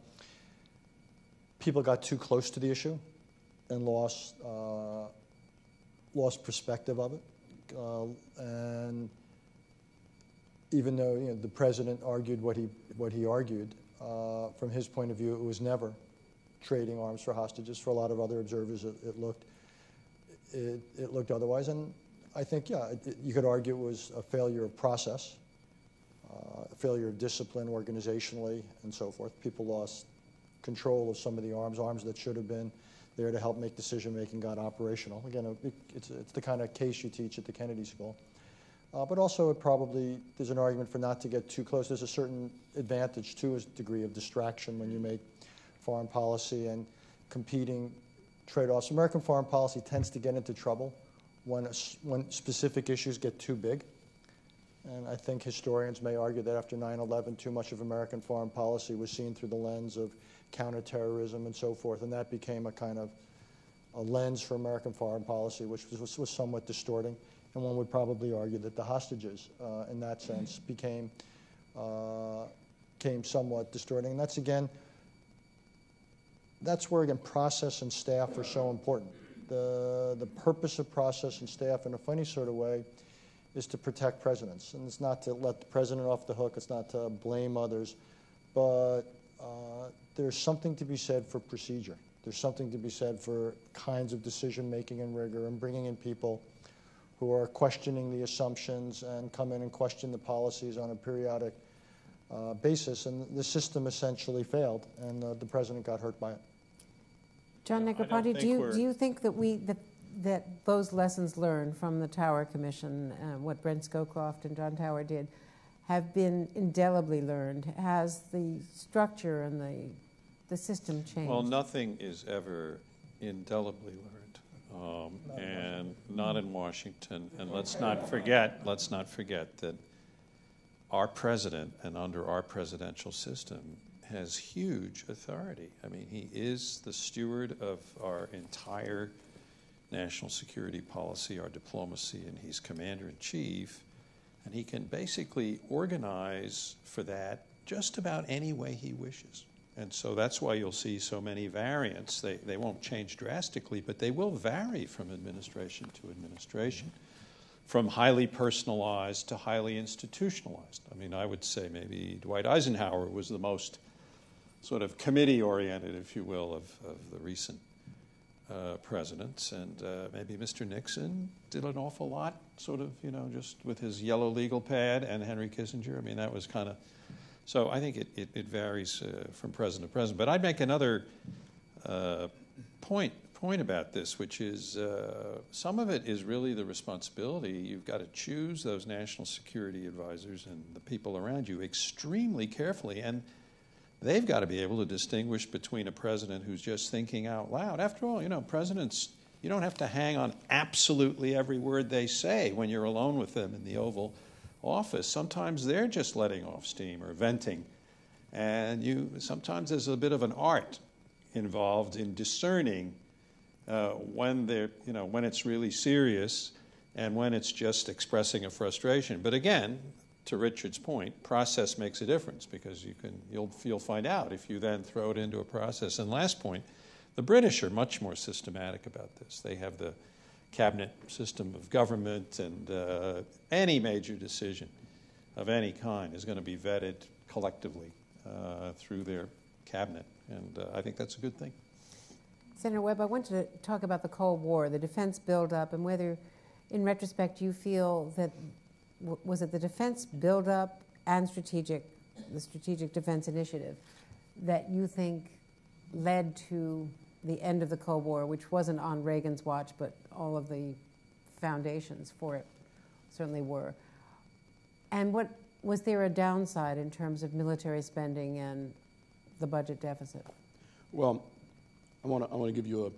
people got too close to the issue and lost perspective of it. And even though the president argued what he argued, from his point of view, it was never trading arms for hostages. For a lot of other observers, it looked otherwise. And I think, you could argue it was a failure of process, a failure of discipline organizationally, and so forth. People lost control of some of the arms that should have been there to help make decision-making got operational. Again, it's the kind of case you teach at the Kennedy School. But also, there's an argument for not to get too close. There's a certain advantage to a degree of distraction when you make foreign policy and competing trade-offs. American foreign policy tends to get into trouble when specific issues get too big. And I think historians may argue that after 9/11, too much of American foreign policy was seen through the lens of counterterrorism and so forth, and that became a kind of a lens for American foreign policy, which was somewhat distorting. And one would probably argue that the hostages, in that sense, became somewhat distorting. And that's where, again, process and staff are so important. The purpose of process and staff, in a funny sort of way, is to protect presidents. And it's not to let the president off the hook. It's not to blame others. But there's something to be said for procedure. There's something to be said for kinds of decision-making and rigor and bringing in people who are questioning the assumptions and come in and question the policies on a periodic basis. And the system essentially failed, and the president got hurt by it. John Negroponte, do you think that that those lessons learned from the Tower Commission, what Brent Scowcroft and John Tower did, have been indelibly learned? Has the structure and the system changed? Well, nothing is ever indelibly learned. And not in Washington. And let's not forget that our president, and under our presidential system, has huge authority. I mean, he is the steward of our entire national security policy, our diplomacy, and he's commander-in-chief. And he can basically organize for that just about any way he wishes. And so that's why you'll see so many variants. They won't change drastically, but they will vary from administration to administration, from highly personalized to highly institutionalized. I mean, I would say maybe Dwight Eisenhower was the most sort of committee-oriented, if you will, of the recent presidents. And maybe Mr. Nixon did an awful lot, sort of, just with his yellow legal pad, and Henry Kissinger. I mean, that was kind of... So I think it varies from president to president. But I'd make another point about this, which is some of it is really the responsibility. You've got to choose those national security advisors and the people around you extremely carefully. And they've got to be able to distinguish between a president who's just thinking out loud. After all, presidents, you don't have to hang on absolutely every word they say when you're alone with them in the Oval Office. Sometimes they're just letting off steam or venting, and sometimes there's a bit of an art involved in discerning when it's really serious and when it's just expressing a frustration. But again, to Richard's point, process makes a difference, because you'll find out if you then throw it into a process. And last point, the British are much more systematic about this. They have the cabinet system of government, and any major decision of any kind is going to be vetted collectively through their cabinet, and I think that's a good thing. Senator Webb, I want to talk about the Cold War, the defense buildup, and whether, in retrospect, you feel that, was it the defense buildup and the Strategic Defense Initiative that you think led to the end of the Cold War, which wasn't on Reagan's watch, but all of the foundations for it certainly were. And what was there a downside in terms of military spending and the budget deficit? Well, I want to give you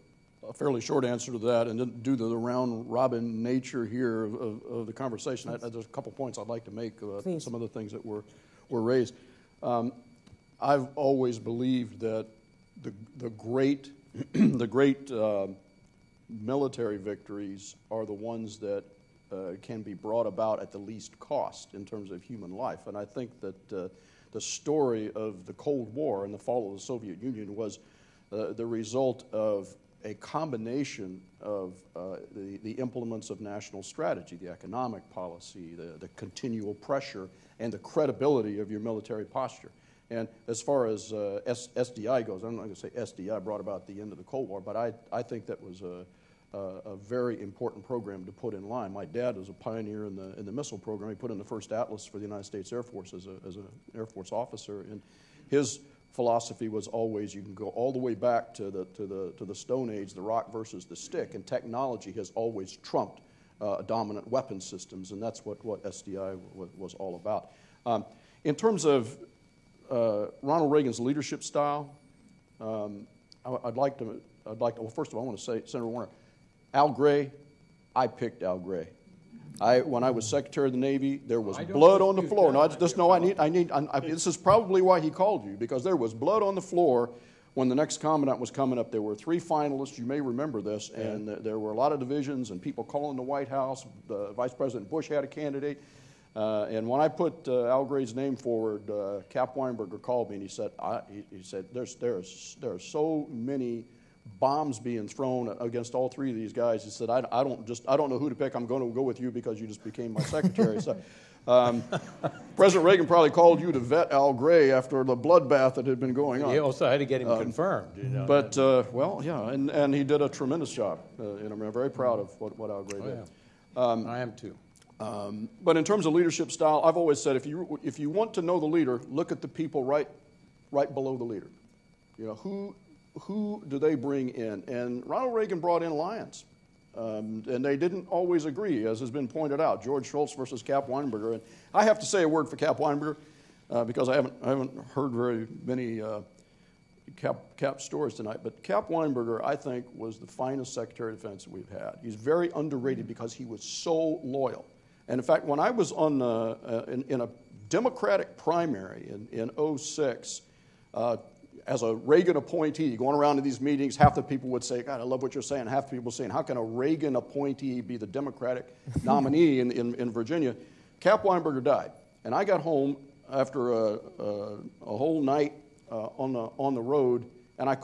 a fairly short answer to that, and then due to the round-robin nature here of the conversation, there's a couple points I'd like to make about some of the things that were raised. I've always believed that the great military victories are the ones that can be brought about at the least cost in terms of human life, and I think that the story of the Cold War and the fall of the Soviet Union was the result of a combination of the implements of national strategy, the economic policy, the continual pressure, and the credibility of your military posture. And as far as SDI goes, I'm not going to say SDI brought about the end of the Cold War, but I think that was a very important program to put in line. My dad was a pioneer in the missile program. He put in the first atlas for the United States Air Force as an Air Force officer, and his philosophy was always you can go all the way back to the Stone Age, the rock versus the stick, and technology has always trumped dominant weapon systems, and that's what SDI was all about. In terms of Ronald Reagan's leadership style, I'd like to. Well, first of all, I want to say, Senator Warner, Al Gray, I picked Al Gray. When I was Secretary of the Navy, there was blood on the floor. No, this is probably why he called you, because there was blood on the floor when the next commandant was coming up. There were 3 finalists, you may remember this, and there were a lot of divisions and people calling the White House. Vice President Bush had a candidate. And when I put Al Gray's name forward, Cap Weinberger called me and he said, there are so many bombs being thrown against all 3 of these guys. He said, I don't know who to pick. I'm going to go with you because you just became my secretary. So, President Reagan probably called you to vet Al Gray after the bloodbath that had been going on. He also had to get him confirmed. You know? But, well, yeah, and he did a tremendous job. And I'm very proud of what Al Gray did. Yeah. I am too. But in terms of leadership style, I've always said if you want to know the leader, look at the people right below the leader. You know, who do they bring in? And Ronald Reagan brought in lions, and they didn't always agree, as has been pointed out. George Shultz versus Cap Weinberger, and I have to say a word for Cap Weinberger because I haven't heard very many Cap stories tonight. But Cap Weinberger, I think, was the finest Secretary of Defense that we've had. He's very underrated because he was so loyal. And in fact, when I was on in a Democratic primary in 2006. As a Reagan appointee, going around to these meetings, half the people would say, God, I love what you're saying. Half the people were saying, how can a Reagan appointee be the Democratic nominee in Virginia? Cap Weinberger died. And I got home after a whole night on the road, and I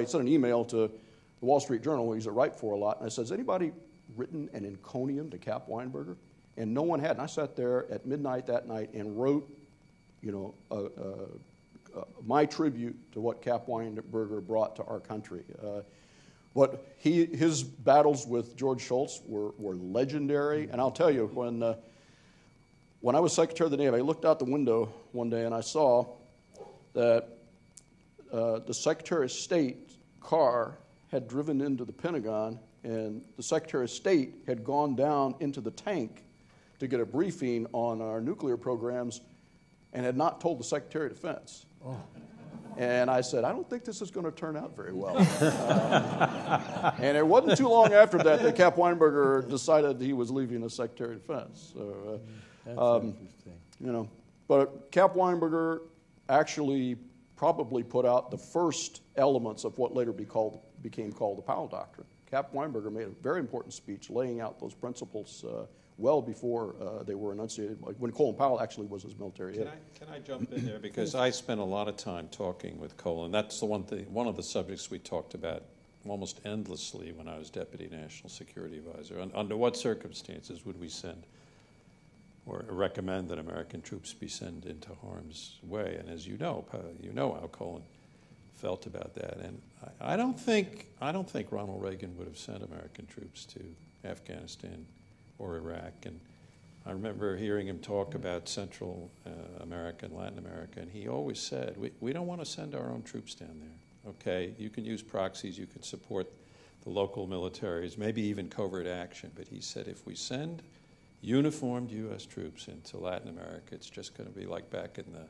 sent an email to the Wall Street Journal, who he's a write for a lot, and I said, has anybody written an encomium to Cap Weinberger? And no one had. And I sat there at midnight that night and wrote, my tribute to what Cap Weinberger brought to our country. His battles with George Shultz were legendary. And I'll tell you, when I was Secretary of the Navy, I looked out the window one day and I saw that the Secretary of State's car had driven into the Pentagon, and the Secretary of State had gone down into the tank to get a briefing on our nuclear programs and had not told the Secretary of Defense. Oh. And I said, I don't think this is going to turn out very well. And it wasn't too long after that Cap Weinberger decided he was leaving as Secretary of Defense. So, that's interesting. But Cap Weinberger actually probably put out the first elements of what later became called the Powell Doctrine. Cap Weinberger made a very important speech laying out those principles well before they were enunciated, like when Colin Powell actually was his military head. Can I jump in there? Because I spent a lot of time talking with Colin. That's the one of the subjects we talked about almost endlessly when I was Deputy National Security Advisor. Under what circumstances would we send or recommend that American troops be sent into harm's way? And as you know how Colin felt about that. And I don't think Ronald Reagan would have sent American troops to Afghanistan or Iraq. And I remember hearing him talk about Central America and Latin America, and he always said, we don't want to send our own troops down there. okay? You can use proxies, you can support the local militaries, maybe even covert action. But he said if we send uniformed U.S. troops into Latin America, it's just going to be like back in the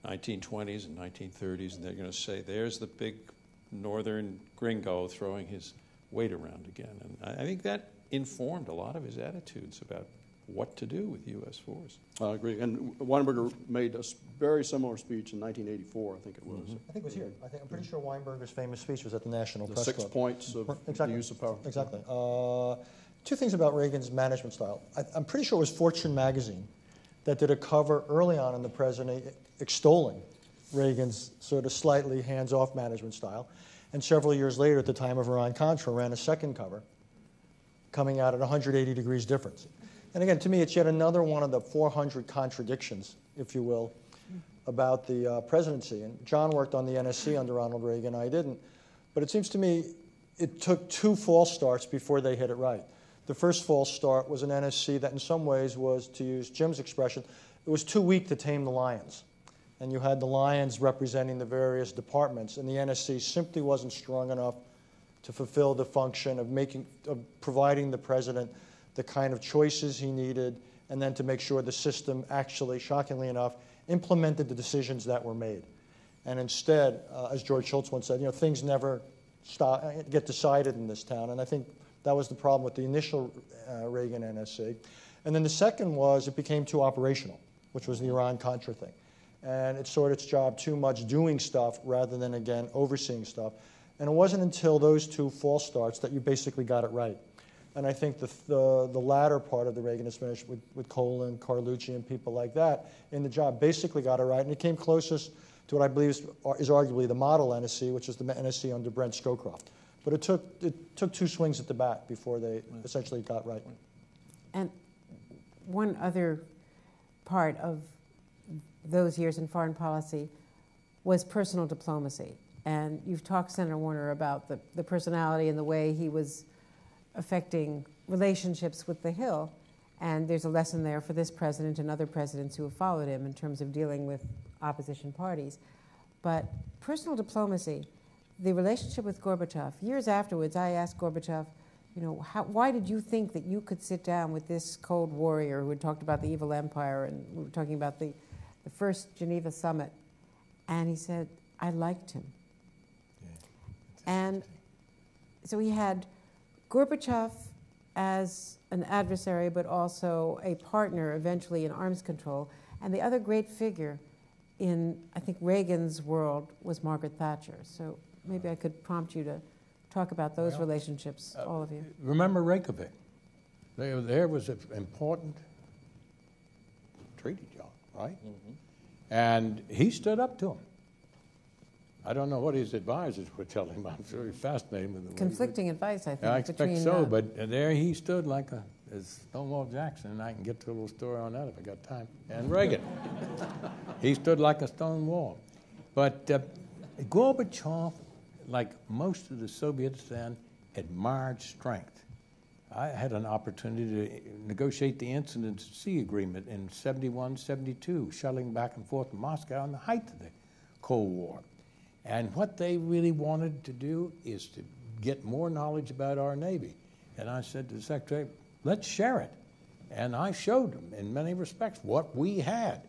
1920s and 1930s, and they're going to say, there's the big northern gringo throwing his weight around again. And I think that informed a lot of his attitudes about what to do with U.S. force. I agree. And Weinberger made a very similar speech in 1984, I think it was. I think it was here. I'm pretty sure Weinberger's famous speech was at the National Press Club. 6 points of the use of power. Exactly. Two things about Reagan's management style. I'm pretty sure it was Fortune magazine that did a cover early on in the presidency extolling Reagan's sort of slightly hands-off management style. And several years later, at the time of Iran-Contra, ran a second cover coming out at 180 degrees difference. And again, to me, it's yet another one of the 400 contradictions, if you will, about the presidency. And John worked on the NSC under Ronald Reagan, I didn't. But it seems to me it took 2 false starts before they hit it right. The first false start was an NSC that in some ways was, to use Jim's expression, it was too weak to tame the lions. And you had the lions representing the various departments, and the NSC simply wasn't strong enough to fulfill the function of providing the president the kind of choices he needed, and then to make sure the system actually, shockingly enough, implemented the decisions that were made. And instead, as George Shultz once said, things never get decided in this town. And I think that was the problem with the initial Reagan NSC. And then the second was it became too operational, which was the Iran-Contra thing. And it sorted its job too much doing stuff rather than, again, overseeing stuff. And it wasn't until those 2 false starts that you basically got it right. And I think the latter part of the Reagan administration with Colin, Carlucci, and people like that in the job basically got it right. And it came closest to what I believe is arguably the model NSC, which is the NSC under Brent Scowcroft. But it took 2 swings at the bat before they essentially got right. And one other part of those years in foreign policy was personal diplomacy. And you've talked, Senator Warner, about the personality and the way he was affecting relationships with the Hill. And there's a lesson there for this president and other presidents who have followed him in terms of dealing with opposition parties. But personal diplomacy, the relationship with Gorbachev, years afterwards, I asked Gorbachev, why did you think that you could sit down with this cold warrior who had talked about the evil empire, and we were talking about the first Geneva summit, and he said, I liked him. Yeah. And so he had Gorbachev as an adversary, but also a partner eventually in arms control. And the other great figure in, I think, Reagan's world was Margaret Thatcher. So maybe I could prompt you to talk about those relationships, all of you. Remember Reykjavik. There was an important treaty job, right? Mm-hmm. And he stood up to him. I don't know what his advisors were telling him. I'm very fascinated with the conflicting advice, I think. I expect so, but there he stood like as Stonewall Jackson, and I can get to a little story on that if I got time. And Reagan, he stood like a stone wall. But Gorbachev, like most of the Soviets then, admired strength. I had an opportunity to negotiate the Incident at Sea Agreement in 71, 72, shuttling back and forth to Moscow in the height of the Cold War. And what they really wanted to do is to get more knowledge about our Navy. And I said to the Secretary, let's share it. And I showed them, in many respects, what we had.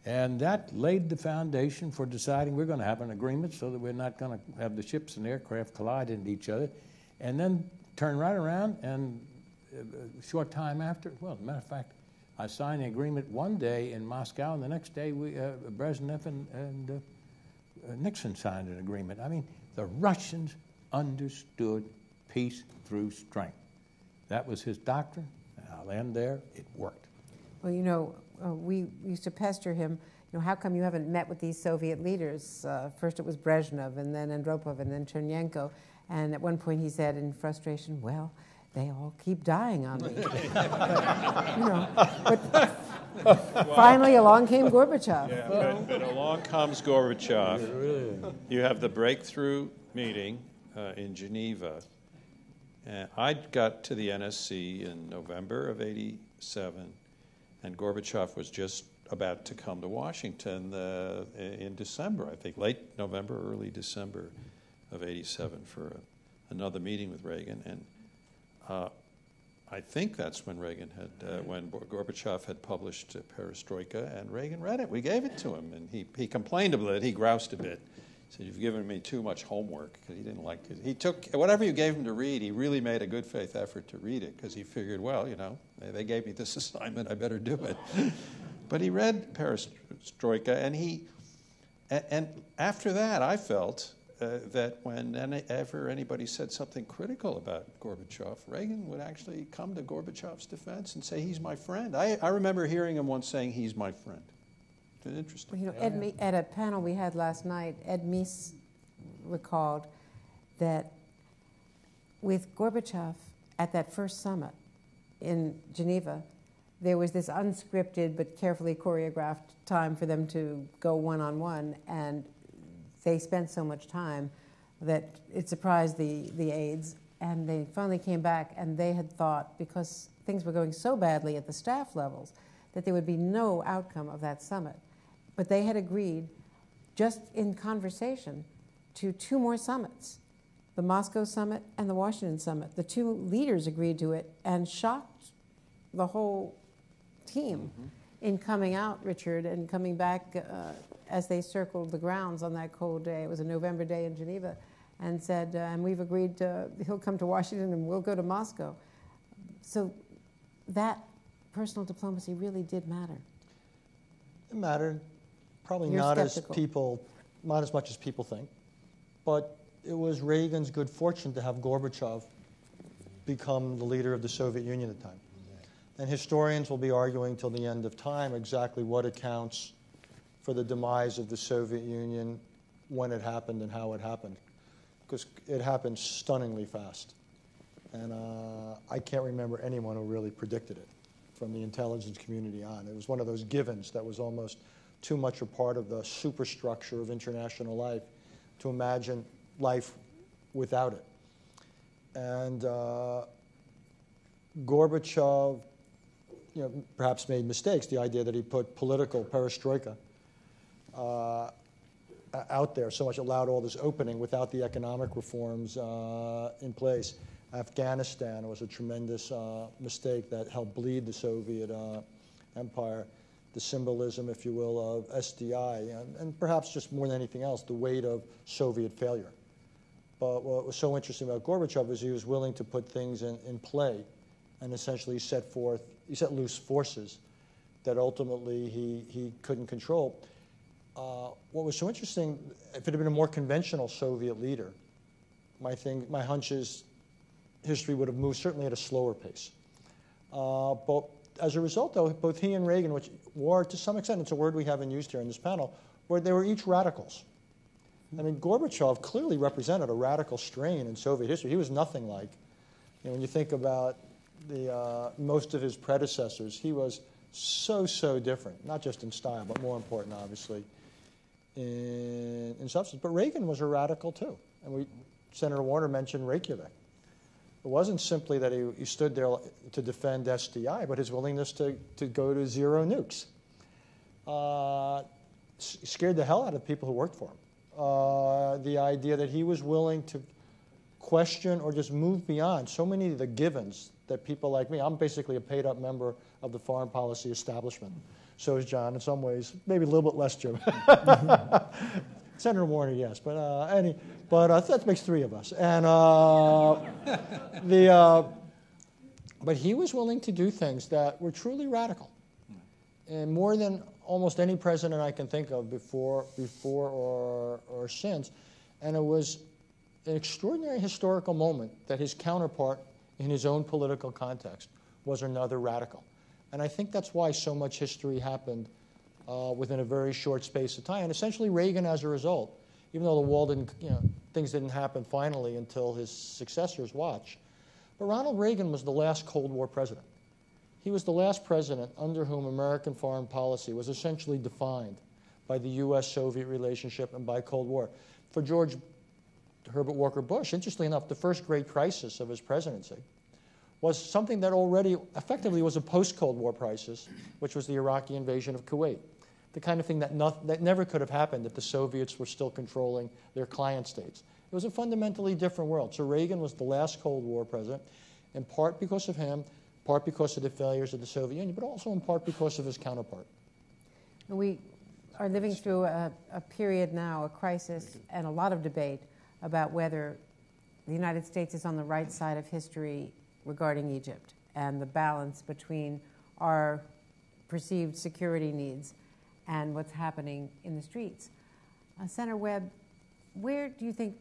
And that laid the foundation for deciding we're going to have an agreement so that we're not going to have the ships and aircraft collide into each other. And then turn right around, and a short time after, well, as a matter of fact, I signed the agreement one day in Moscow, and the next day Brezhnev and Nixon signed an agreement. I mean, the Russians understood peace through strength. That was his doctrine, and I'll end there. It worked. Well, we used to pester him, how come you haven't met with these Soviet leaders? First it was Brezhnev, and then Andropov, and then Chernenko. And at one point he said in frustration, well, they all keep dying on me. But finally along came Gorbachev. Yeah, but along comes Gorbachev. You have the breakthrough meeting in Geneva. I got to the NSC in November of '87, and Gorbachev was just about to come to Washington in December, I think, late November, early December of '87 for another meeting with Reagan. And I think that's when when Gorbachev had published Perestroika, and Reagan read it. We gave it to him, and he complained a bit. He groused a bit. He said, "You've given me too much homework," because he didn't like it. He took whatever you gave him to read. He really made a good faith effort to read it, because he figured, well, they gave me this assignment, I better do it. But he read Perestroika, and after that, I felt that whenever anybody said something critical about Gorbachev, Reagan would actually come to Gorbachev's defense and say, "He's my friend." I remember hearing him once saying, "He's my friend." It's interesting. Well, at a panel we had last night, Ed Meese recalled that with Gorbachev at that first summit in Geneva, there was this unscripted but carefully choreographed time for them to go one-on-one, and they spent so much time that it surprised the aides, and they finally came back, and they had thought, because things were going so badly at the staff levels, that there would be no outcome of that summit. But they had agreed, just in conversation, to 2 more summits, the Moscow summit and the Washington summit. The 2 leaders agreed to it and shocked the whole team in coming out, Richard, and coming back as they circled the grounds on that cold day. It was a November day in Geneva, and said, and we've agreed he'll come to Washington and we'll go to Moscow. So that personal diplomacy really did matter. It mattered. Probably You're not skeptical. not as much as people think. But it was Reagan's good fortune to have Gorbachev become the leader of the Soviet Union at the time. And historians will be arguing till the end of time exactly what accounts for the demise of the Soviet Union, when it happened and how it happened. Because it happened stunningly fast. And I can't remember anyone who really predicted it from the intelligence community on. It was one of those givens that was almost too much a part of the superstructure of international life to imagine life without it. And Gorbachev, perhaps made mistakes. The idea that he put political perestroika out there so much allowed all this opening without the economic reforms in place. Afghanistan was a tremendous mistake that helped bleed the Soviet empire. The symbolism, if you will, of SDI, and perhaps just more than anything else, the weight of Soviet failure. But what was so interesting about Gorbachev is he was willing to put things in play and essentially set loose forces that ultimately he couldn't control. What was so interesting, if it had been a more conventional Soviet leader, my hunch is history would have moved certainly at a slower pace. But as a result, though, both he and Reagan, which were, to some extent, it's a word we haven't used here in this panel, they were each radicals. I mean, Gorbachev clearly represented a radical strain in Soviet history. He was nothing like, when you think about most of his predecessors, he was so different, not just in style, but more important, obviously, in substance. But Reagan was a radical, too. And Senator Warner mentioned Reykjavik. It wasn't simply that he stood there to defend SDI, but his willingness to go to 0 nukes. Scared the hell out of people who worked for him. The idea that he was willing to question or just move beyond so many of the givens that people like me, I'm basically a paid-up member of the foreign policy establishment. So is John, in some ways, maybe a little bit less, Jim. Senator Warner, yes, but that makes 3 of us. And but he was willing to do things that were truly radical, and more than almost any president I can think of before or since. And it was an extraordinary historical moment that his counterpart in his own political context was another radical. And I think that's why so much history happened within a very short space of time. And essentially Reagan, as a result, even though the wall things didn't happen finally until his successors watched. But Ronald Reagan was the last Cold War president. He was the last president under whom American foreign policy was essentially defined by the U.S.-Soviet relationship and by Cold War. For George Herbert Walker Bush, interestingly enough, the first great crisis of his presidency was something that already effectively was a post-Cold War crisis, which was the Iraqi invasion of Kuwait. The kind of thing that never could have happened if the Soviets were still controlling their client states. It was a fundamentally different world. So Reagan was the last Cold War president, in part because of him, part because of the failures of the Soviet Union, but also in part because of his counterpart. We are living through a period now, a crisis, and a lot of debate about whether the United States is on the right side of history regarding Egypt and the balance between our perceived security needs and what's happening in the streets. Senator Webb, where do you think,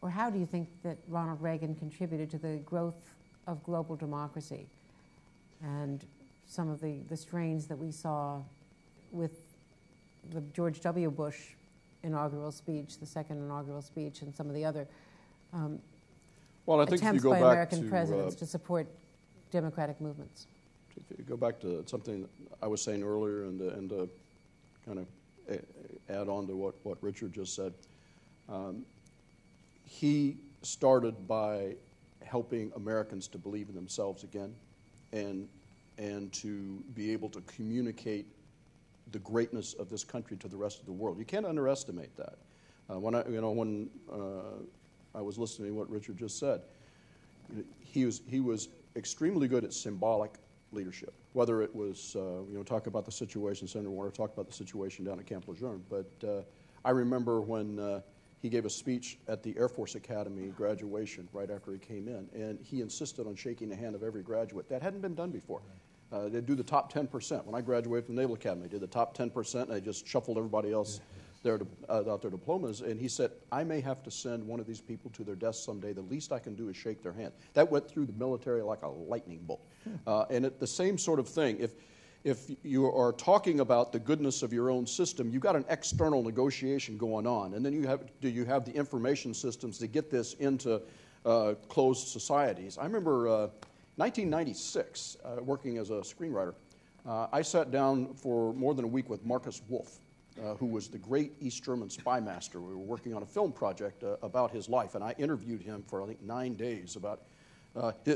or how do you think that Ronald Reagan contributed to the growth of global democracy and some of the strains that we saw with the George W. Bush inaugural speech, the second inaugural speech, and some of the other well, I think attempts if you go by back American presidents to support democratic movements? If you go back to something I was saying earlier and kind of add on to what Richard just said, he started by helping Americans to believe in themselves again and to be able to communicate the greatness of this country to the rest of the world. You can't underestimate that. When I was listening to what Richard just said, he was extremely good at symbolic leadership. Whether it was talk about the situation, Senator Warner talked about the situation down at Camp Lejeune, but I remember when he gave a speech at the Air Force Academy graduation right after he came in, and he insisted on shaking the hand of every graduate. That hadn't been done before. They'd do the top 10%. When I graduated from the Naval Academy, I did the top 10%, and I just shuffled everybody else out their diplomas. And he said, I may have to send one of these people to their desk someday. The least I can do is shake their hand. That went through the military like a lightning bolt. And the same sort of thing. If you are talking about the goodness of your own system, you've got an external negotiation going on. And then you have the information systems to get this into closed societies. I remember 1996, working as a screenwriter, I sat down for more than a week with Marcus Wolf, who was the great East German spy master. We were working on a film project about his life, and I interviewed him for, I think, 9 days about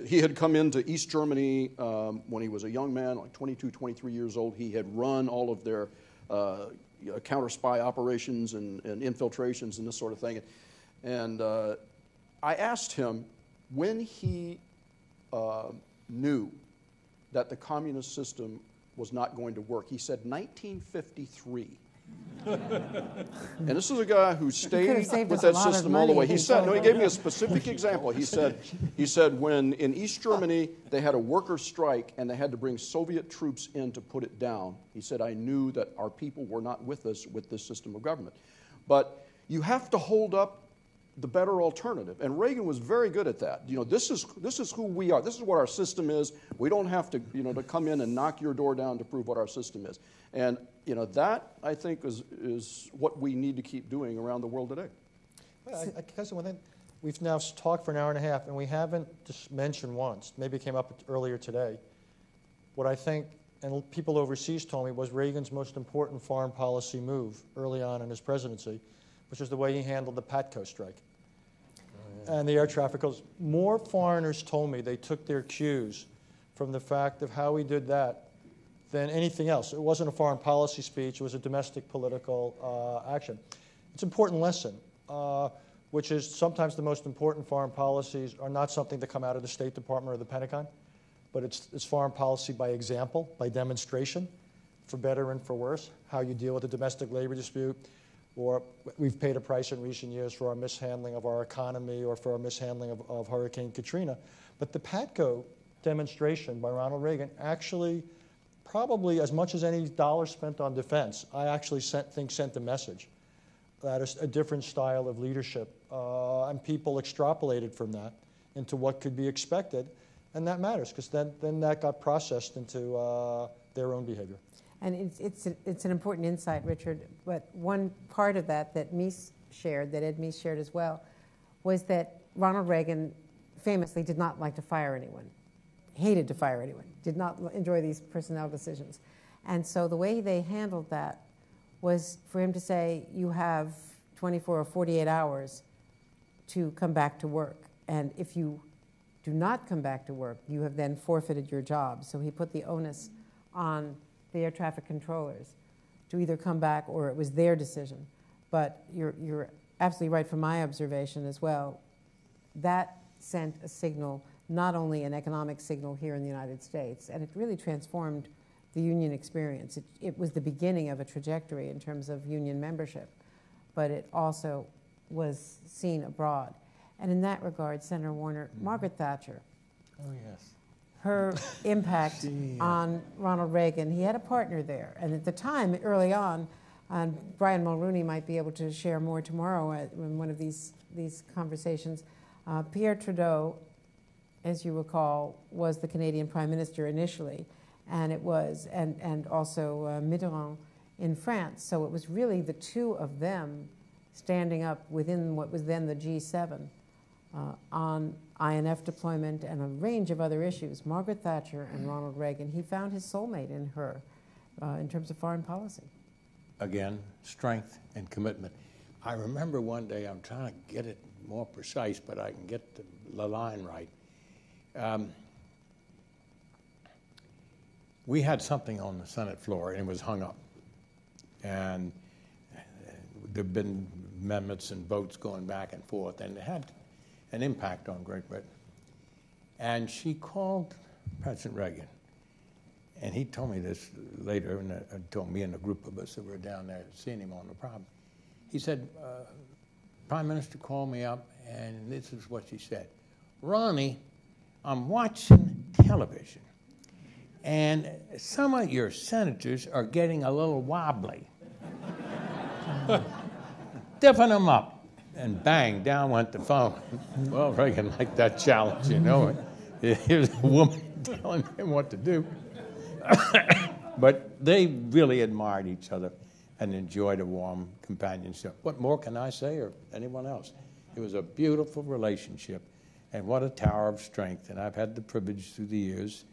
he had come into East Germany when he was a young man, like 22, 23 years old. He had run all of their counter-spy operations and infiltrations and this sort of thing. And I asked him when he knew that the communist system was not going to work. He said 1953. And this is a guy who stayed with that system all the way. He said, no, he gave me a specific example. He said when in East Germany they had a worker strike and they had to bring Soviet troops in to put it down, he said, I knew that our people were not with us with this system of government. But you have to hold up the better alternative. And Reagan was very good at that. This is who we are. This is what our system is. We don't have to, to come in and knock your door down to prove what our system is. And, that, I think, is what we need to keep doing around the world today. Well, because we've now talked for an hour and a half, and we haven't just mentioned once, maybe it came up earlier today, what I think, and people overseas told me, was Reagan's most important foreign policy move early on in his presidency, which was the way he handled the PATCO strike. And the air traffic goes. More foreigners told me they took their cues from the fact of how he did that than anything else. It wasn't a foreign policy speech. It was a domestic political action. It's an important lesson, which is sometimes the most important foreign policies are not something that come out of the State Department or the Pentagon, but it's foreign policy by example, by demonstration, for better and for worse, how you deal with a domestic labor dispute, or we've paid a price in recent years for our mishandling of our economy or for our mishandling of Hurricane Katrina. But the PATCO demonstration by Ronald Reagan actually, probably as much as any dollar spent on defense, I actually think sent a message that is a different style of leadership. And people extrapolated from that into what could be expected. And that matters, because then that got processed into their own behavior. And it's an important insight, Richard. But one part of that Mies shared, that Ed Mies shared as well, was that Ronald Reagan famously did not like to fire anyone, hated to fire anyone, did not enjoy these personnel decisions. And so the way they handled that was for him to say, you have 24 or 48 hours to come back to work. And if you do not come back to work, you have then forfeited your job. So he put the onus on the air traffic controllers to either come back, or it was their decision. But you're absolutely right from my observation as well. That sent a signal, not only an economic signal here in the United States, and it really transformed the union experience. It was the beginning of a trajectory in terms of union membership, but it also was seen abroad. And in that regard, Senator Warner, Margaret Thatcher, oh yes, her impact on Ronald Reagan, he had a partner there. And at the time, early on, and Brian Mulrooney might be able to share more tomorrow in one of these conversations, Pierre Trudeau, as you recall, was the Canadian Prime Minister initially, and it was, and also Mitterrand in France. So it was really the two of them standing up within what was then the G7 on INF deployment and a range of other issues. Margaret Thatcher and Ronald Reagan, he found his soulmate in her in terms of foreign policy. Again, strength and commitment. I remember one day, I'm trying to get it more precise, but I can get the line right. We had something on the Senate floor, and it was hung up. And there have been amendments and votes going back and forth, and it had an impact on Great Britain. And she called President Reagan, and he told me this later, and told me and a group of us that were down there seeing him on the problem. He said, Prime Minister called me up, and this is what she said. Ronnie, I'm watching television, and some of your senators are getting a little wobbly. Stiffen them up. And bang, down went the phone. Well, Reagan liked that challenge, you know. Here's a woman telling him what to do. But they really admired each other and enjoyed a warm companionship. What more can I say, or anyone else? It was a beautiful relationship, and what a tower of strength. And I've had the privilege through the years,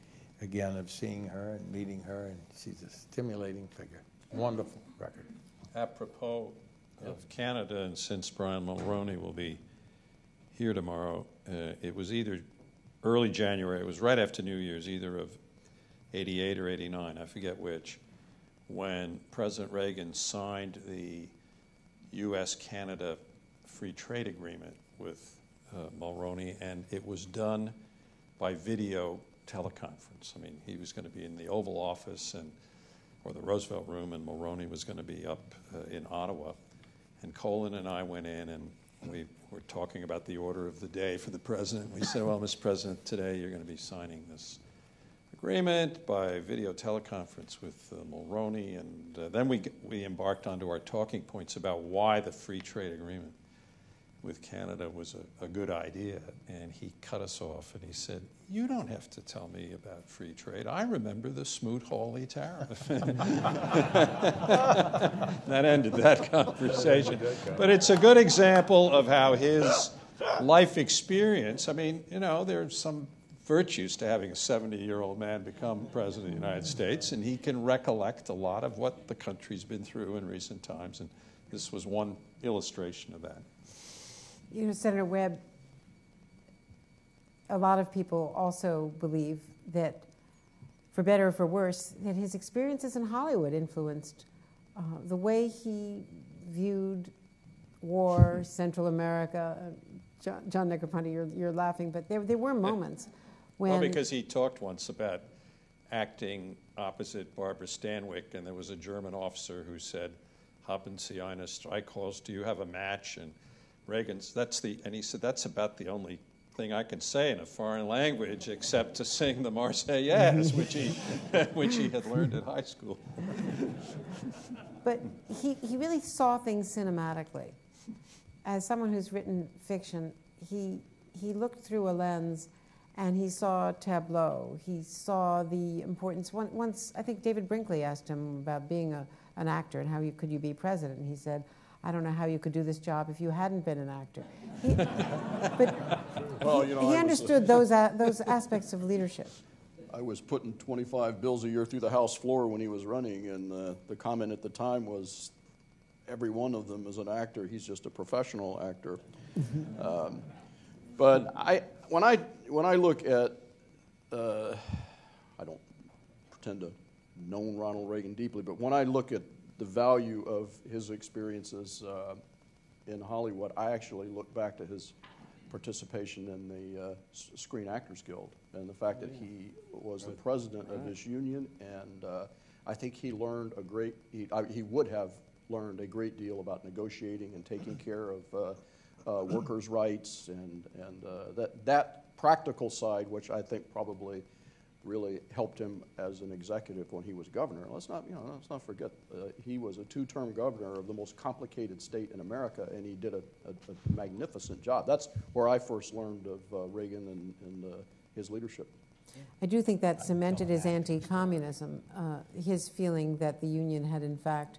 again, of seeing her and meeting her, and she's a stimulating figure. Wonderful record. Apropos of Canada, and since Brian Mulroney will be here tomorrow, it was either early January, it was right after New Year's, either of 88 or 89, I forget which, when President Reagan signed the U.S.-Canada Free Trade Agreement with Mulroney, and it was done by video teleconference. I mean, he was going to be in the Oval Office or the Roosevelt Room, and Mulroney was going to be up in Ottawa. And Colin and I went in, and we were talking about the order of the day for the president. We said, well, Mr. President, today you're going to be signing this agreement by video teleconference with Mulroney. And then we embarked onto our talking points about why the free trade agreement with Canada was a good idea. And he cut us off, and he said, you don't have to tell me about free trade. I remember the Smoot-Hawley tariff. That ended that conversation. But it's a good example of how his life experience, I mean, you know, there's some virtues to having a 70-year-old man become president of the United States, and he can recollect a lot of what the country's been through in recent times, and this was one illustration of that. You know, Senator Webb, a lot of people also believe that, for better or for worse, that his experiences in Hollywood influenced the way he viewed war, Central America. John Negroponte, you're laughing, but there were moments when... Well, because he talked once about acting opposite Barbara Stanwyck, and there was a German officer who said, "Haben Sie eine Streichholz? Do you have a match?" And Reagan's, and he said, that's about the only thing I can say in a foreign language except to sing the Marseillaise, which he had learned at high school. But he really saw things cinematically. As someone who's written fiction, he looked through a lens, and he saw tableau. He saw the importance. Once, I think David Brinkley asked him about being an actor and how could you be president, and he said, I don't know how you could do this job if you hadn't been an actor. He understood those aspects of leadership. I was putting 25 bills a year through the House floor when he was running, and the comment at the time was, every one of them is an actor. He's just a professional actor. But when I look at, I don't pretend to know Ronald Reagan deeply, but when I look at the value of his experiences in Hollywood, I actually look back to his participation in the Screen Actors Guild and the fact that he was the president of this union, and I think he learned he would have learned a great deal about negotiating and taking care of workers' rights and that practical side, which I think probably really helped him as an executive when he was governor. Let's not forget he was a two-term governor of the most complicated state in America, and he did a magnificent job. That's where I first learned of Reagan and his leadership. I do think that cemented his anti-communism, his feeling that the Union had in fact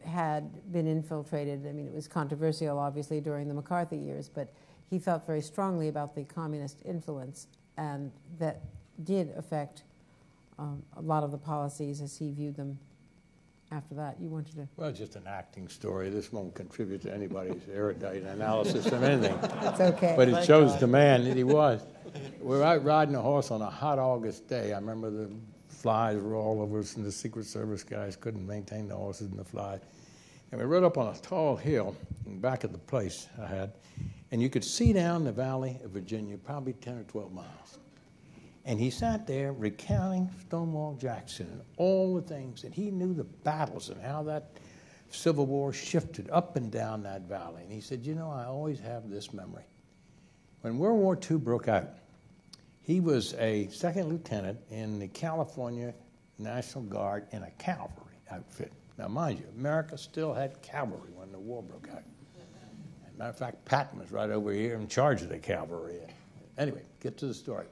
had been infiltrated. I mean, it was controversial, obviously, during the McCarthy years, but he felt very strongly about the communist influence, and that did affect a lot of the policies as he viewed them after that. You wanted to... Well, just an acting story. This won't contribute to anybody's erudite analysis of anything. That's okay. But it shows the man that he was. We were out riding a horse on a hot August day. I remember the flies were all over us, and the Secret Service guys couldn't maintain the horses and the flies. And we rode up on a tall hill in back of the place I had, and you could see down the valley of Virginia probably 10 or 12 miles. And he sat there recounting Stonewall Jackson and all the things, and he knew the battles and how that Civil War shifted up and down that valley. And he said, you know, I always have this memory. When World War II broke out, he was a second lieutenant in the California National Guard in a cavalry outfit. Now, mind you, America still had cavalry when the war broke out. As a matter of fact, Patton was right over here in charge of the cavalry. Anyway, get to the story.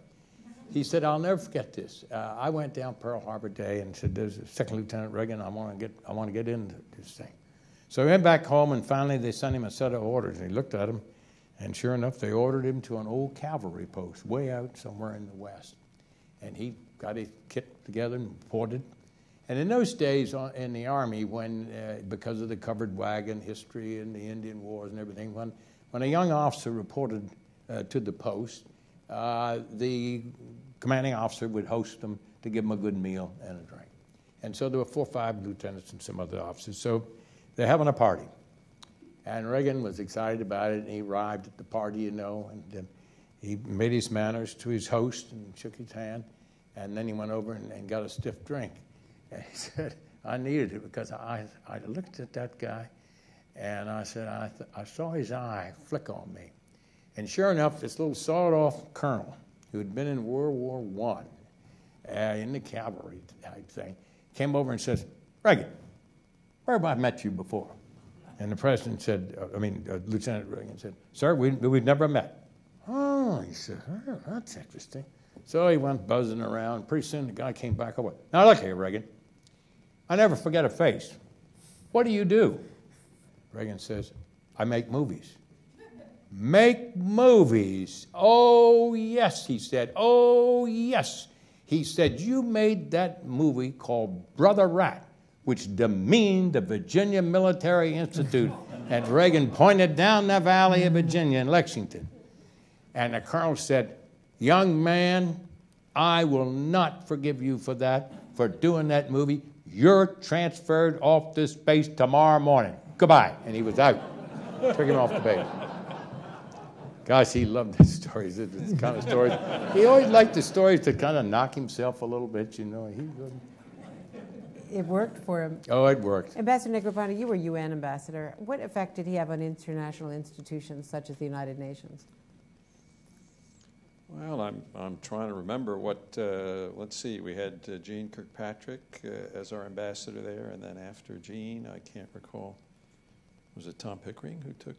He said, I'll never forget this. I went down Pearl Harbor Day and said, there's Second Lieutenant Reagan, I want to get into this thing. So he went back home, and finally they sent him a set of orders, and he looked at them, and sure enough, they ordered him to an old cavalry post way out somewhere in the West. And he got his kit together and reported. And in those days in the Army, when because of the covered wagon history and the Indian Wars and everything, when a young officer reported to the post, the commanding officer would host them to give them a good meal and a drink. And so there were 4 or 5 lieutenants and some other officers. So they're having a party. And Reagan was excited about it, and he arrived at the party, you know, and he made his manners to his host and shook his hand, and then he went over and got a stiff drink. And he said, I needed it because I looked at that guy, and I said, I saw his eye flick on me. And sure enough, this little sawed-off colonel who had been in World War I in the cavalry type thing came over and says, Reagan, where have I met you before? And the president said, Lieutenant Reagan said, sir, we've never met. Oh, he said, oh, that's interesting. So he went buzzing around. Pretty soon the guy came back over. Now look here, Reagan. I never forget a face. What do you do? Reagan says, I make movies. Make movies. Oh, yes, he said. Oh, yes. He said, you made that movie called Brother Rat, which demeaned the Virginia Military Institute. And Reagan pointed down the valley of Virginia in Lexington. And the colonel said, young man, I will not forgive you for doing that movie. You're transferred off this base tomorrow morning. Goodbye. And he was out. Took him off the base. Gosh, he loved the stories. It's the kind of stories. He always liked the stories to kind of knock himself a little bit, you know. It worked for him. Oh, it worked. Ambassador Negroponte, you were UN ambassador. What effect did he have on international institutions such as the United Nations? Well, I'm trying to remember what, let's see, we had Gene Kirkpatrick as our ambassador there, and then after Gene, I can't recall, was it Tom Pickering who took,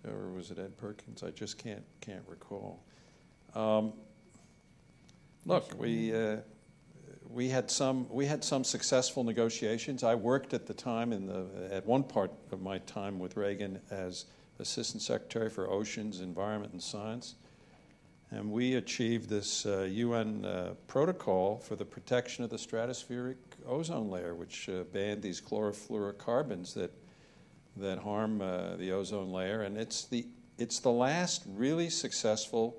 or was it Ed Perkins? I just can't recall. Look, we had some successful negotiations. I worked at the time at one part of my time with Reagan as Assistant Secretary for Oceans, Environment, and Science. And we achieved this UN protocol for the protection of the stratospheric ozone layer, which banned these chlorofluorocarbons that harm the ozone layer. And it's the it's the last really successful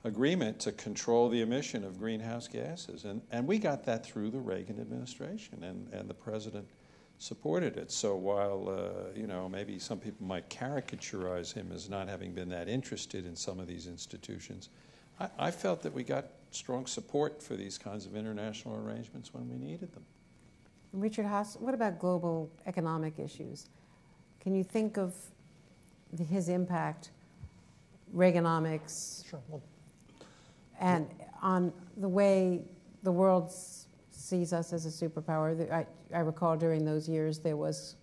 agreement to control the emission of greenhouse gases. And we got that through the Reagan administration, and the president supported it. So while, maybe some people might caricaturize him as not having been that interested in some of these institutions, I felt that we got strong support for these kinds of international arrangements when we needed them. Richard Haass, what about global economic issues? Can you think of his impact, Reaganomics, Sure. Well, and on the way the world sees us as a superpower? I recall during those years there was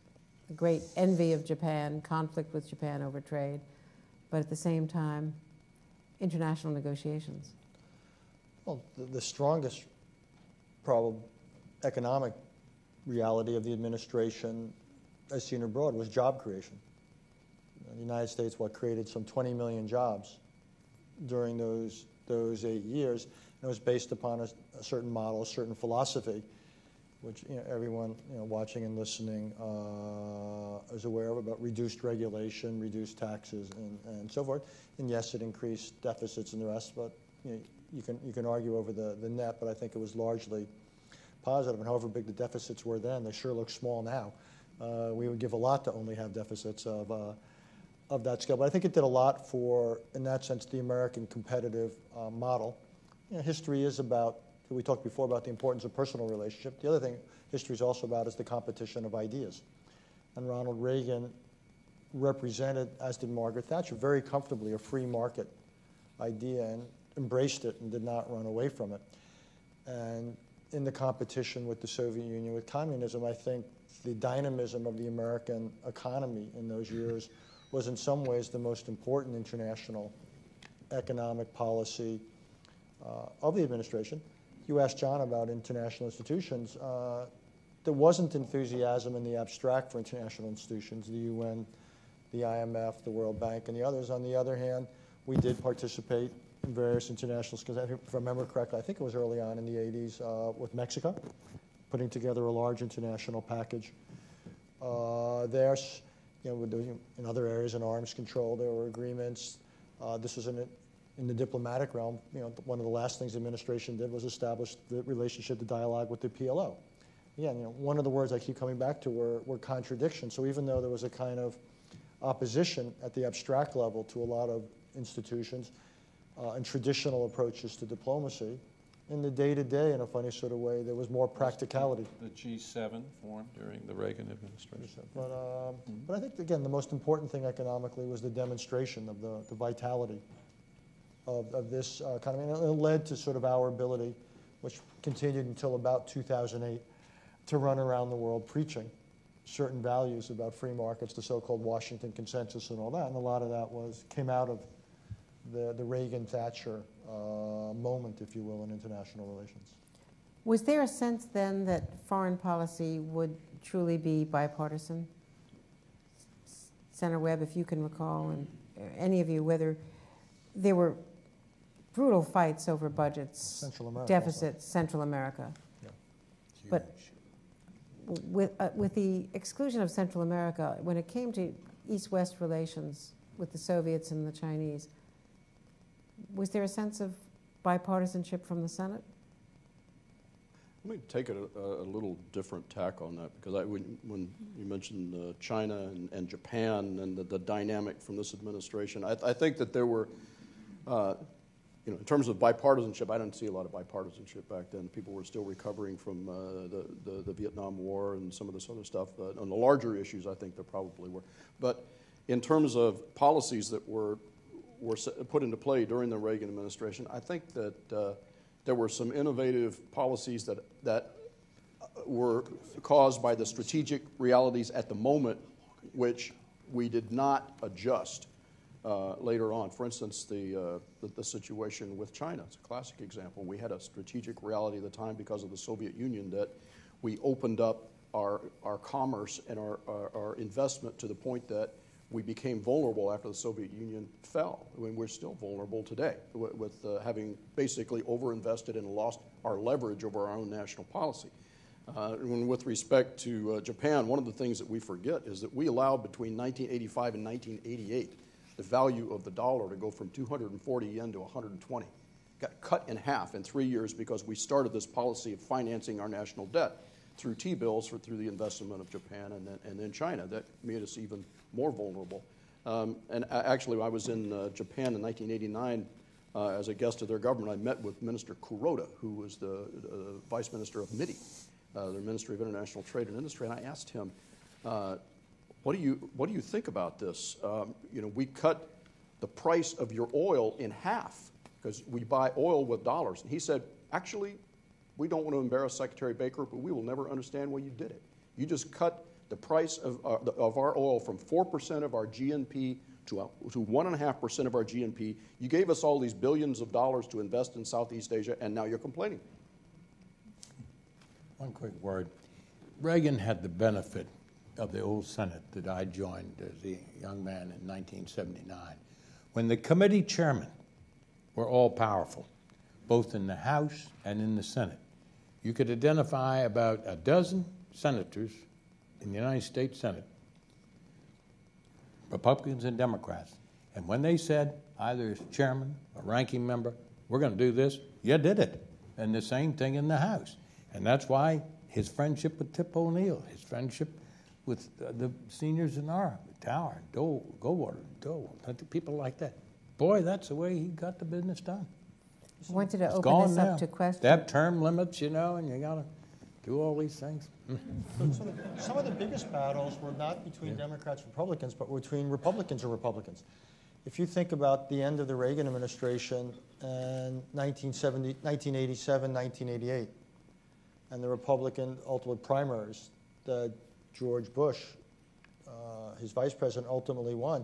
a great envy of Japan, conflict with Japan over trade, but at the same time, international negotiations. Well, the strongest economic reality of the administration, as seen abroad, was job creation. The United States, created some 20 million jobs during those 8 years. And it was based upon a certain model, a certain philosophy, which everyone watching and listening is aware of, about reduced regulation, reduced taxes, and so forth. And yes, it increased deficits and the rest, but you can argue over the net, but I think it was largely positive. And however big the deficits were then, they sure look small now. We would give a lot to only have deficits of that scale. But I think it did a lot for, in that sense, the American competitive model. History is about, we talked before about the importance of personal relationship. The other thing history is also about is the competition of ideas. And Ronald Reagan represented, as did Margaret Thatcher, very comfortably a free market idea and embraced it and did not run away from it. And in the competition with the Soviet Union, with communism, I think the dynamism of the American economy in those years was in some ways the most important international economic policy of the administration. You asked John about international institutions. There wasn't enthusiasm in the abstract for international institutions, the UN, the IMF, the World Bank, and the others. On the other hand, we did participate in various international schemes. If I remember correctly, I think it was early on in the 80s with Mexico, putting together a large international package. There's, in other areas in arms control, there were agreements. This was in the diplomatic realm. One of the last things the administration did was establish the relationship, the dialogue with the PLO. Again, one of the words I keep coming back to were contradictions. So even though there was a kind of opposition at the abstract level to a lot of institutions and traditional approaches to diplomacy, in the day-to-day, in a funny sort of way, there was more practicality. The G7 formed during the Reagan administration. But I think, again, the most important thing economically was the demonstration of the vitality of this economy. And it led to sort of our ability, which continued until about 2008, to run around the world preaching certain values about free markets, the so-called Washington Consensus and all that. And a lot of that came out of the Reagan-Thatcher moment, if you will, in international relations. Was there a sense then that foreign policy would truly be bipartisan? Senator Webb, if you can recall, and any of you, whether there were brutal fights over budgets, Central America deficits, also. Central America. Yeah. But with the exclusion of Central America, when it came to East-West relations with the Soviets and the Chinese, was there a sense of bipartisanship from the Senate? Let me take a little different tack on that, because when you mentioned China and Japan and the dynamic from this administration, I think that there were, in terms of bipartisanship, I didn't see a lot of bipartisanship back then. People were still recovering from the Vietnam War and some of this other stuff. On the larger issues, I think there probably were. But in terms of policies that were put into play during the Reagan administration, I think that there were some innovative policies that were caused by the strategic realities at the moment, which we did not adjust later on. For instance, the situation with China is a classic example. We had a strategic reality at the time because of the Soviet Union that we opened up our commerce and our investment to the point that we became vulnerable after the Soviet Union fell. I mean, we're still vulnerable today with having basically overinvested and lost our leverage over our own national policy. With respect to Japan, one of the things that we forget is that we allowed between 1985 and 1988 the value of the dollar to go from 240 yen to 120. Got cut in half in 3 years because we started this policy of financing our national debt through T-bills or through the investment of Japan and then China. That made us even more vulnerable. And actually, I was in Japan in 1989 as a guest of their government. I met with Minister Kuroda, who was the Vice Minister of MITI, their Ministry of International Trade and Industry, and I asked him, what do you think about this? We cut the price of your oil in half because we buy oil with dollars. And he said, actually, we don't want to embarrass Secretary Baker, but we will never understand why you did it. You just cut the price of our oil from 4% of our GNP to 1.5% of our GNP. You gave us all these billions of dollars to invest in Southeast Asia, and now you're complaining. One quick word. Reagan had the benefit of the old Senate that I joined as a young man in 1979, when the committee chairmen were all powerful, both in the House and in the Senate. You could identify about a dozen senators in the United States Senate, Republicans and Democrats, and when they said, either as chairman or ranking member, we're going to do this, you did it. And the same thing in the House. And that's why his friendship with Tip O'Neill, his friendship with the seniors in our Tower, Dole, Goldwater, Dole, people like that. Boy, that's the way he got the business done. I wanted to open this up to questions. They have term limits, and you got to do all these things. Some of the biggest battles were not between Democrats and Republicans, but between Republicans and Republicans. If you think about the end of the Reagan administration in 1987, 1988, and the Republican ultimate primaries that George Bush, his vice president, ultimately won,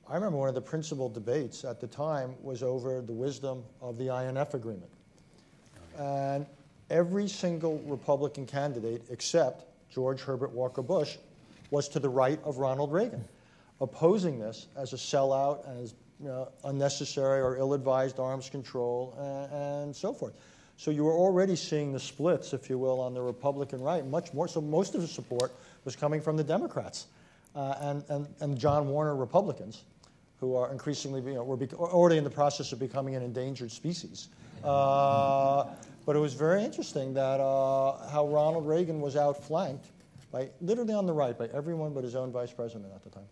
I remember one of the principal debates at the time was over the wisdom of the INF agreement. And every single Republican candidate except George Herbert Walker Bush was to the right of Ronald Reagan, opposing this as a sellout, as unnecessary or ill-advised arms control, and so forth. So you were already seeing the splits, if you will, on the Republican right, much more. So most of the support was coming from the Democrats and John Warner Republicans, who are increasingly, were already in the process of becoming an endangered species. But it was very interesting that how Ronald Reagan was outflanked by, literally on the right, by everyone but his own vice president at the time.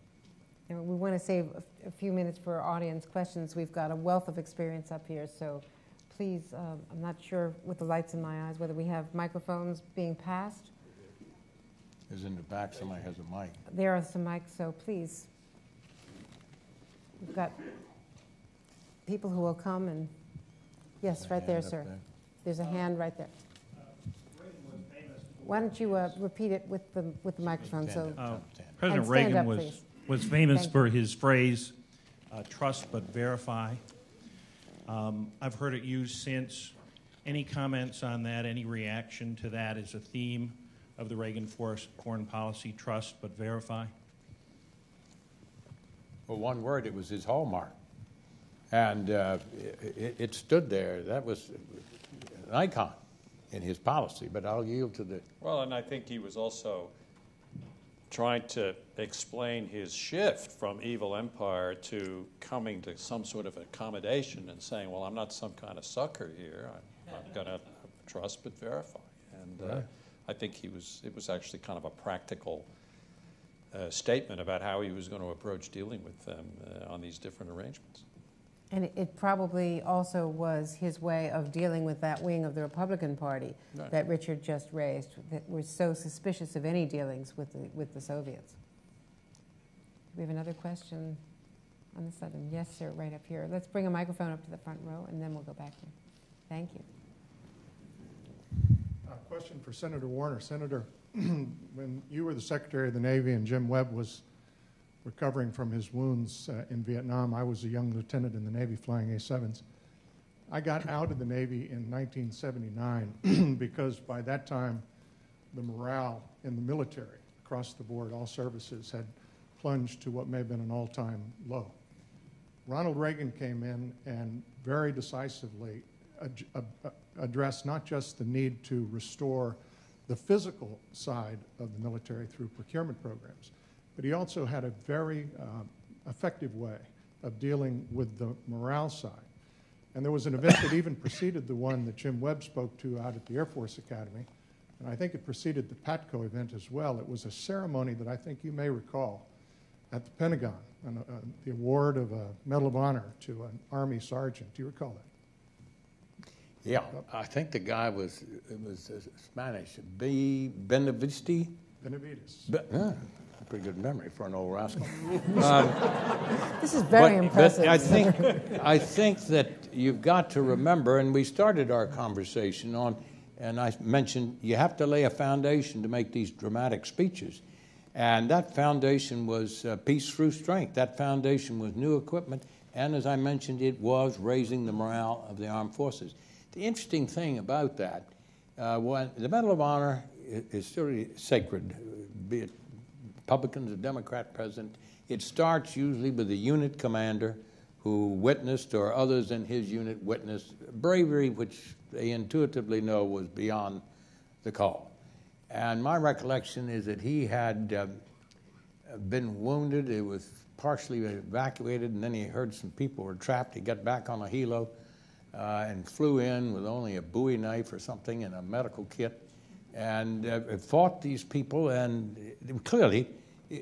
And we want to save a few minutes for audience questions. We've got a wealth of experience up here, so please, I'm not sure with the lights in my eyes whether we have microphones being passed. Is in the back, somebody has a mic. There are some mics, so please. We've got people who will come and, yes, right there, sir. There's a hand right there. Why don't you repeat it with the microphone? President Reagan was famous for his phrase, trust but verify. I've heard it used since. Any comments on that, any reaction to that as a theme of the Reagan foreign policy, trust but verify? Well, one word, it was his hallmark. And it stood there. That was an icon in his policy, but I'll yield to the... Well, and I think he was also trying to explain his shift from evil empire to coming to some sort of accommodation and saying, well, I'm not some kind of sucker here. I'm going to trust but verify. And right. I think it was actually kind of a practical statement about how he was going to approach dealing with them on these different arrangements. And it probably also was his way of dealing with that wing of the Republican Party right. that Richard just raised, that was so suspicious of any dealings with the Soviets. We have another question on this side. Yes, sir, right up here. Let's bring a microphone up to the front row, and then we'll go back here. Thank you. A question for Senator Warner. Senator, when you were the Secretary of the Navy and Jim Webb was recovering from his wounds in Vietnam, I was a young lieutenant in the Navy flying A-7s. I got out of the Navy in 1979 because by that time the morale in the military across the board, all services, had plunged to what may have been an all-time low. Ronald Reagan came in and very decisively addressed not just the need to restore the physical side of the military through procurement programs, but he also had a very effective way of dealing with the morale side. And there was an event that even preceded the one that Jim Webb spoke to out at the Air Force Academy, and I think it preceded the PATCO event as well. It was a ceremony that I think you may recall at the Pentagon, the award of a Medal of Honor to an Army sergeant. Do you recall that? Yeah, I think the guy was Spanish. Benavides? Benavides. Pretty good memory for an old rascal. This is very impressive. But I think that you've got to remember, and we started our conversation on, and I mentioned you have to lay a foundation to make these dramatic speeches. And that foundation was peace through strength. That foundation was new equipment, and as I mentioned, it was raising the morale of the armed forces. The interesting thing about that, when the Medal of Honor is still sacred, be it Republicans or Democrat president, it starts usually with the unit commander who witnessed, or others in his unit witnessed, bravery which they intuitively know was beyond the call. And my recollection is that he had been wounded. It was partially evacuated, and then he heard some people were trapped. He got back on a helo and flew in with only a Bowie knife or something and a medical kit, and fought these people, and clearly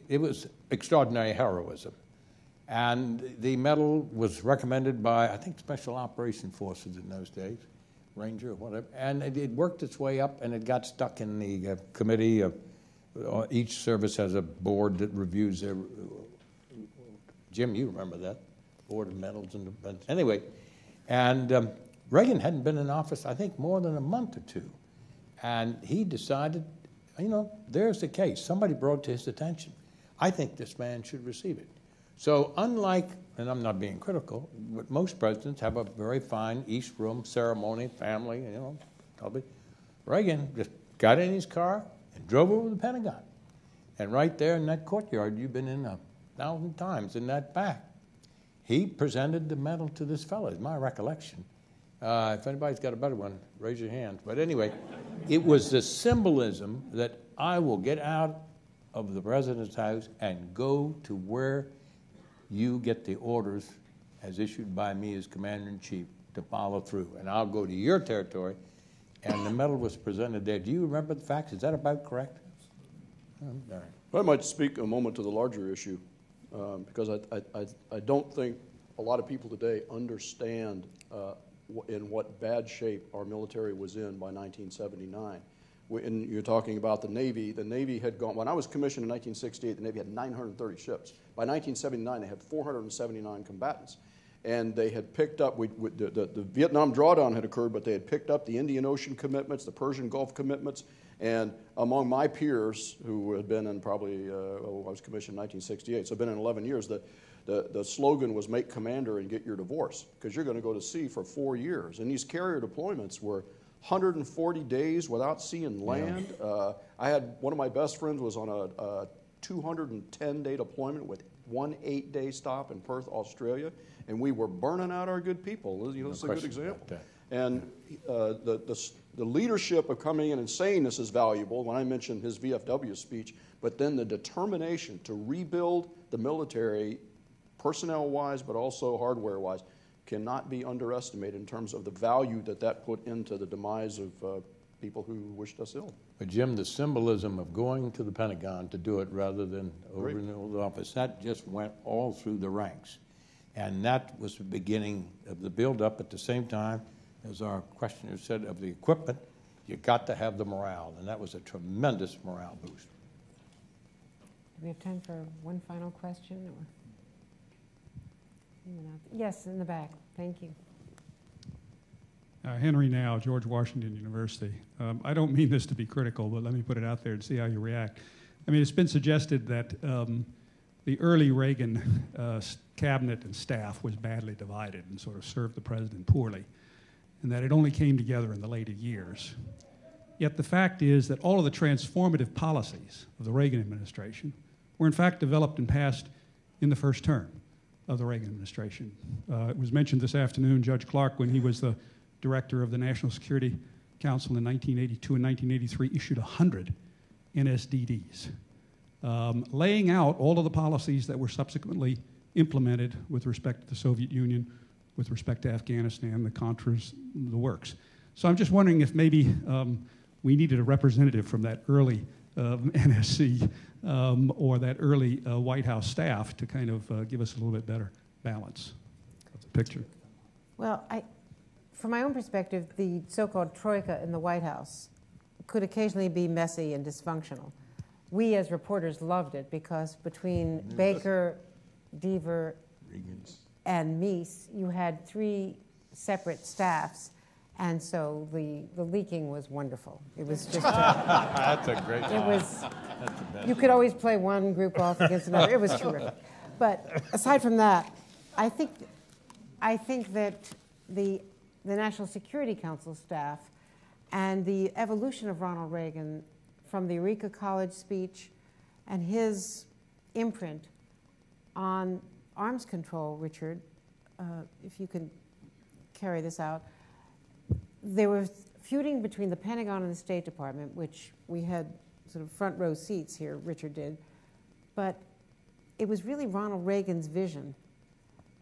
it was extraordinary heroism. And the medal was recommended by, I think, Special Operation Forces in those days, Ranger or whatever, and it worked its way up, and it got stuck in the committee of, each service has a board that reviews their, Jim, you remember that, Board of Medals, and anyway, and Reagan hadn't been in office, I think, more than a month or two, and he decided, there's the case. Somebody brought it to his attention. I think this man should receive it. So unlike, and I'm not being critical, but most presidents have a very fine East Room ceremony, family, probably. Reagan just got in his car and drove over to the Pentagon. And right there in that courtyard you've been in 1,000 times, in that back, he presented the medal to this fellow, is my recollection. If anybody's got a better one, raise your hand. But anyway, it was the symbolism that I will get out of the president's house and go to where you get the orders as issued by me as Commander-in-Chief to follow through. And I'll go to your territory, and the medal was presented there. Do you remember the facts? Is that about correct? All right. I might speak a moment to the larger issue, because I don't think a lot of people today understand in what bad shape our military was in by 1979. And you're talking about the Navy. The Navy had gone, when I was commissioned in 1968, the Navy had 930 ships. By 1979, they had 479 combatants. And they had picked up, the Vietnam drawdown had occurred, but they had picked up the Indian Ocean commitments, the Persian Gulf commitments, and among my peers, who had been in probably, I was commissioned in 1968, so I've been in 11 years, the slogan was make commander and get your divorce, because you're going to go to sea for 4 years. And these carrier deployments were 140 days without seeing land. Yeah. I had one of my best friends was on a 210-day deployment with 1 8-day stop in Perth, Australia, and we were burning out our good people. It's a good example. And the leadership of coming in and saying this is valuable, when I mentioned his VFW speech, but then the determination to rebuild the military personnel-wise, but also hardware-wise, cannot be underestimated in terms of the value that put into the demise of people who wished us ill. But Jim, the symbolism of going to the Pentagon to do it rather than over in the old office, that just went all through the ranks. And that was the beginning of the build-up. At the same time, as our questioner said, of the equipment, you got to have the morale, and that was a tremendous morale boost. Do we have time for one final question? Or? Yes, in the back. Thank you. Henry Now, George Washington University. I don't mean this to be critical, but let me put it out there and see how you react. I mean, it's been suggested that the early Reagan cabinet and staff was badly divided and sort of served the president poorly, and that it only came together in the later years. Yet the fact is that all of the transformative policies of the Reagan administration were in fact developed and passed in the first term of the Reagan administration. It was mentioned this afternoon, Judge Clark, when he was the director of the National Security Council in 1982 and 1983, issued 100 NSDDs, laying out all of the policies that were subsequently implemented with respect to the Soviet Union, with respect to Afghanistan, the Contras, the works. So I'm just wondering if maybe we needed a representative from that early NSC or that early White House staff to kind of give us a little bit better balance of the picture. Well, from my own perspective, the so-called troika in the White House could occasionally be messy and dysfunctional. We as reporters loved it because between Baker, Deaver, and Meese, you had 3 separate staffs, and so the leaking was wonderful. It was just that's a great job. It was. You could always play one group off against another. It was terrific. But aside from that, I think that the National Security Council staff and the evolution of Ronald Reagan from the Eureka College speech and his imprint on arms control, Richard, if you can carry this out, there was feuding between the Pentagon and the State Department, which we had sort of front row seats here, Richard did, but it was really Ronald Reagan's vision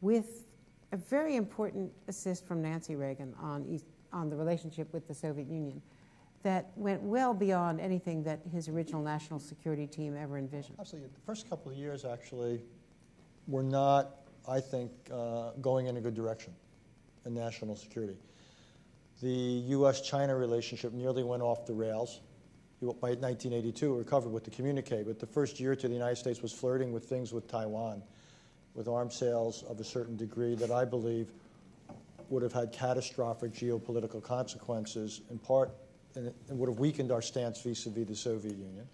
with a very important assist from Nancy Reagan on the relationship with the Soviet Union that went well beyond anything that his original national security team ever envisioned. Absolutely. The first couple of years, actually, were not, I think, going in a good direction in national security. The U.S.-China relationship nearly went off the rails. By 1982, it recovered with the communique, but the first year to the United States was flirting with things with Taiwan, with arms sales of a certain degree that I believe would have had catastrophic geopolitical consequences, in part, and it would have weakened our stance vis-a-vis the Soviet Union.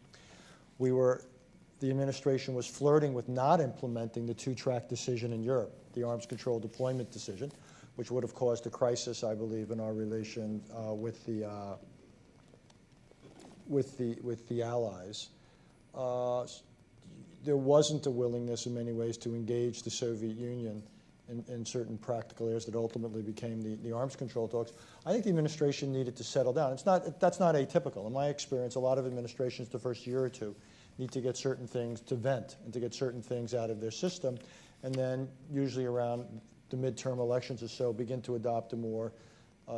The administration was flirting with not implementing the 2-track decision in Europe, the arms control deployment decision, which would have caused a crisis, I believe, in our relation with the Allies. There wasn't a willingness in many ways to engage the Soviet Union in certain practical areas that ultimately became the arms control talks. I think the administration needed to settle down. That's not atypical. In my experience, a lot of administrations the first year or two need to get certain things to vent and to get certain things out of their system, and then usually around the midterm elections or so begin to adopt a more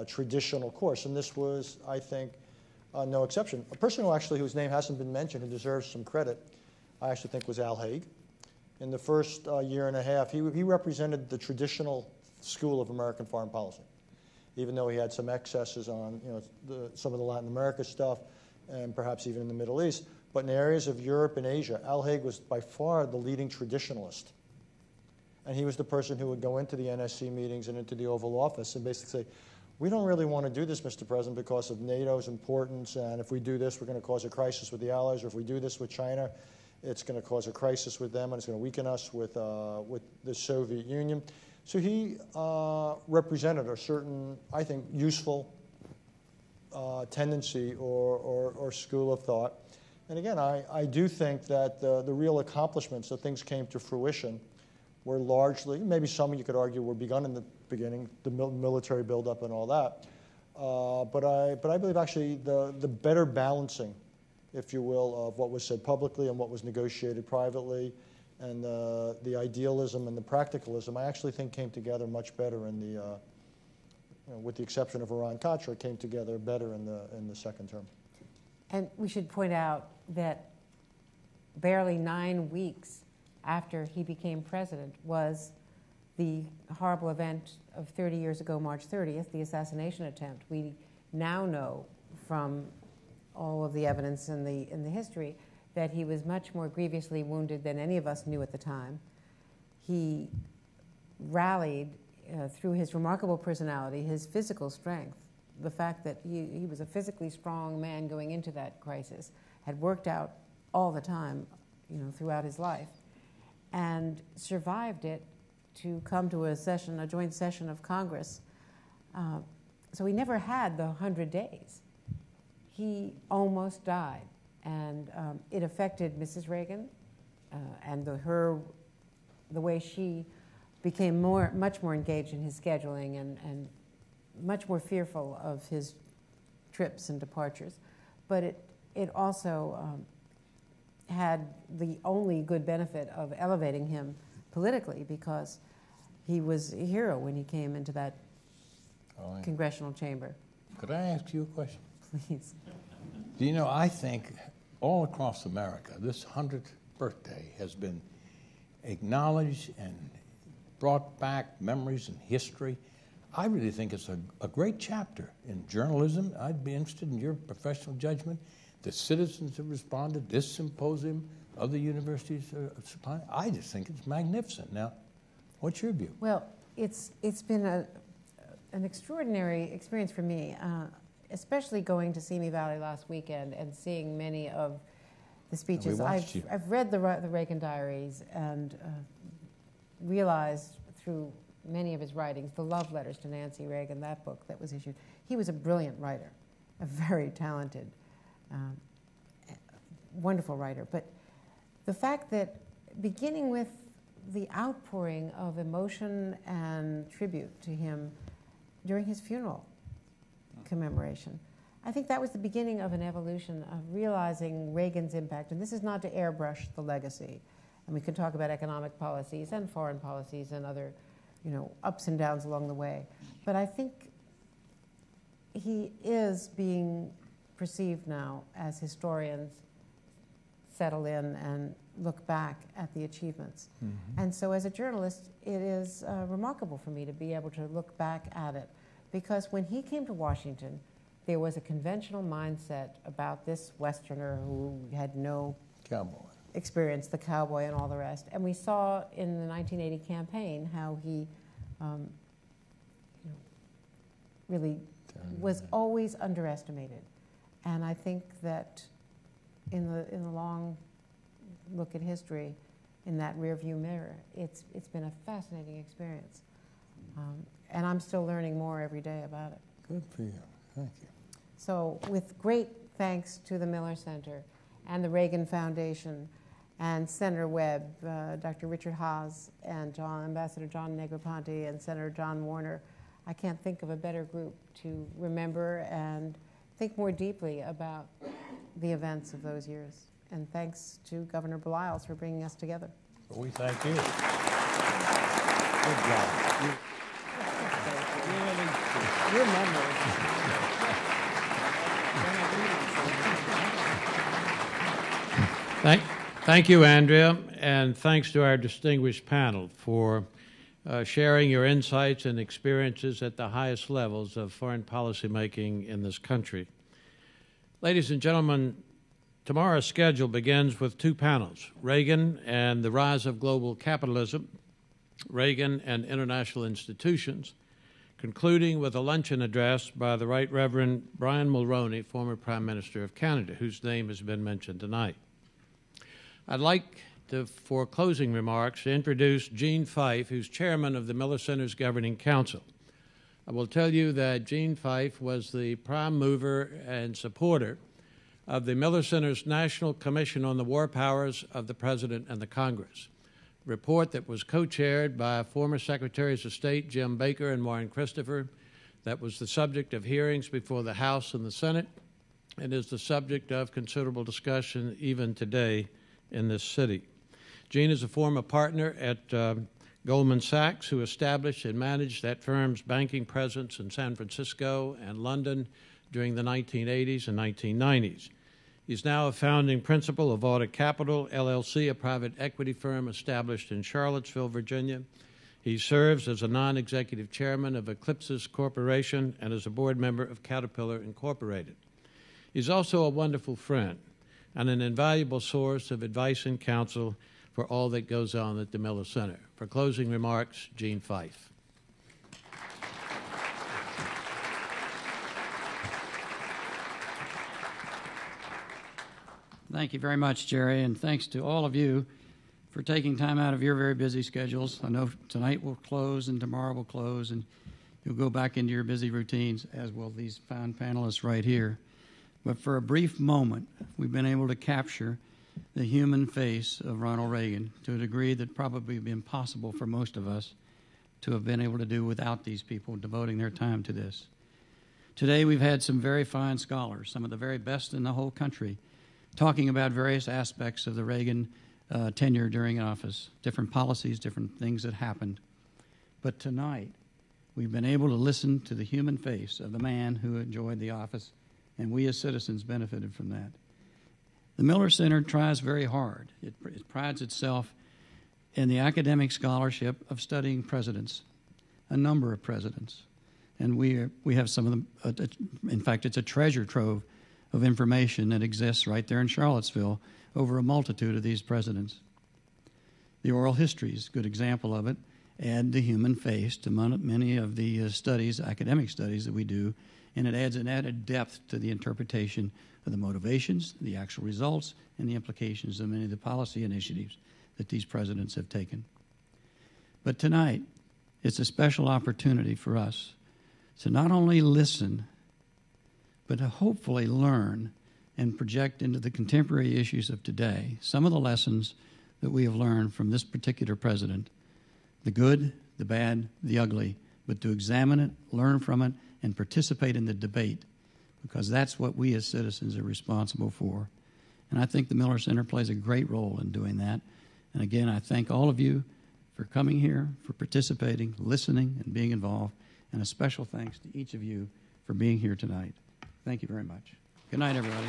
traditional course. And this was, I think, no exception. A person whose name hasn't been mentioned who deserves some credit, I actually think, was Al Haig. In the first year and a half, he represented the traditional school of American foreign policy, even though he had some excesses on some of the Latin America stuff and perhaps even in the Middle East. But in areas of Europe and Asia, Al Haig was by far the leading traditionalist. And he was the person who would go into the NSC meetings and into the Oval Office and basically say, we don't really want to do this, Mr. President, because of NATO's importance, and if we do this, we're going to cause a crisis with the Allies, or if we do this with China, it's going to cause a crisis with them, and it's going to weaken us with the Soviet Union. So he represented a certain, I think, useful tendency or school of thought. And again, I do think that the real accomplishments, the things came to fruition, were largely, maybe some you could argue were begun in the beginning, the military buildup and all that. But I believe actually the better balancing, if you will, of what was said publicly and what was negotiated privately, and the idealism and the practicalism, I actually think came together much better in the, with the exception of Iran-Contra, came together better in the second term. And we should point out that barely 9 weeks after he became president was the horrible event of 30 years ago, March 30th, the assassination attempt. We now know from all of the evidence in the history that he was much more grievously wounded than any of us knew at the time. He rallied through his remarkable personality, his physical strength, the fact that he was a physically strong man going into that crisis, had worked out all the time, throughout his life, and survived it to come to a joint session of Congress. So he never had the 100 days. He almost died, and it affected Mrs. Reagan and the way she became much more engaged in his scheduling and much more fearful of his trips and departures. But it also had the only good benefit of elevating him politically, because he was a hero when he came into that congressional chamber. Could I ask you a question? Please. Do you know, I think all across America, this 100th birthday has been acknowledged and brought back memories and history. I really think it's a great chapter in journalism. I'd be interested in your professional judgment. The citizens have responded, this symposium, other universities are supplying. I just think it's magnificent. Now, what's your view? Well, it's been an extraordinary experience for me, especially going to Simi Valley last weekend and seeing many of the speeches. I've read the Reagan diaries and realized through many of his writings, the love letters to Nancy Reagan, that book that was issued. He was a brilliant writer, a very talented, wonderful writer. But the fact that beginning with the outpouring of emotion and tribute to him during his funeral commemoration, I think that was the beginning of an evolution of realizing Reagan's impact. And this is not to airbrush the legacy. And we can talk about economic policies and foreign policies and other, ups and downs along the way. But I think he is being perceived now as historians settle in and look back at the achievements. Mm-hmm. And so as a journalist, it is remarkable for me to be able to look back at it. Because when he came to Washington, there was a conventional mindset about this Westerner who had no experience, the cowboy and all the rest. And we saw in the 1980 campaign how he really was always underestimated. And I think that in the long look at history, in that rearview mirror, it's been a fascinating experience. And I'm still learning more every day about it. Good for you. Thank you. So with great thanks to the Miller Center and the Reagan Foundation and Senator Webb, Dr. Richard Haass, and Ambassador John Negroponte and Senator John Warner, I can't think of a better group to remember and think more deeply about the events of those years. And thanks to Governor Baliles for bringing us together. Well, we thank you. Good job. Your memory. Thank you, Andrea, and thanks to our distinguished panel for sharing your insights and experiences at the highest levels of foreign policy making in this country. Ladies and gentlemen, tomorrow's schedule begins with two panels, Reagan and the Rise of Global Capitalism, Reagan and International Institutions, concluding with a luncheon address by the Right Reverend Brian Mulroney, former Prime Minister of Canada, whose name has been mentioned tonight. I'd like to, for closing remarks, to introduce Gene Fife, who's chairman of the Miller Center's Governing Council. I will tell you that Gene Fife was the prime mover and supporter of the Miller Center's National Commission on the War Powers of the President and the Congress, a report that was co-chaired by former Secretaries of State Jim Baker and Warren Christopher, that was the subject of hearings before the House and the Senate, and is the subject of considerable discussion even today in this city. Gene is a former partner at Goldman Sachs, who established and managed that firm's banking presence in San Francisco and London during the 1980s and 1990s. He's now a founding principal of Audit Capital, LLC, a private equity firm established in Charlottesville, Virginia. He serves as a non-executive chairman of Eclipses Corporation and as a board member of Caterpillar Incorporated. He's also a wonderful friend and an invaluable source of advice and counsel for all that goes on at the Miller Center. For closing remarks, Gene Fife. Thank you very much, Jerry, and thanks to all of you for taking time out of your very busy schedules. I know tonight will close and tomorrow will close, and you'll go back into your busy routines, as will these fine panelists right here. But for a brief moment, we've been able to capture the human face of Ronald Reagan to a degree that probably would be impossible for most of us to have been able to do without these people devoting their time to this. Today we've had some very fine scholars, some of the very best in the whole country, talking about various aspects of the Reagan tenure during office, different policies, different things that happened. But tonight, we've been able to listen to the human face of the man who enjoyed the office, and we as citizens benefited from that. The Miller Center tries very hard. It prides itself in the academic scholarship of studying presidents, a number of presidents. And we have some of them. In fact, it's a treasure trove of information that exists right there in Charlottesville over a multitude of these presidents. The oral history is a good example of it, and the human face to many of the studies, academic studies that we do, and it adds an added depth to the interpretation of the motivations, the actual results, and the implications of many of the policy initiatives that these presidents have taken. But tonight, it's a special opportunity for us to not only listen, but to hopefully learn and project into the contemporary issues of today some of the lessons that we have learned from this particular president, the good, the bad, the ugly, but to examine it, learn from it, and participate in the debate, because that's what we as citizens are responsible for. And I think the Miller Center plays a great role in doing that. And again, I thank all of you for coming here, for participating, listening, and being involved. And a special thanks to each of you for being here tonight. Thank you very much. Good night, everybody.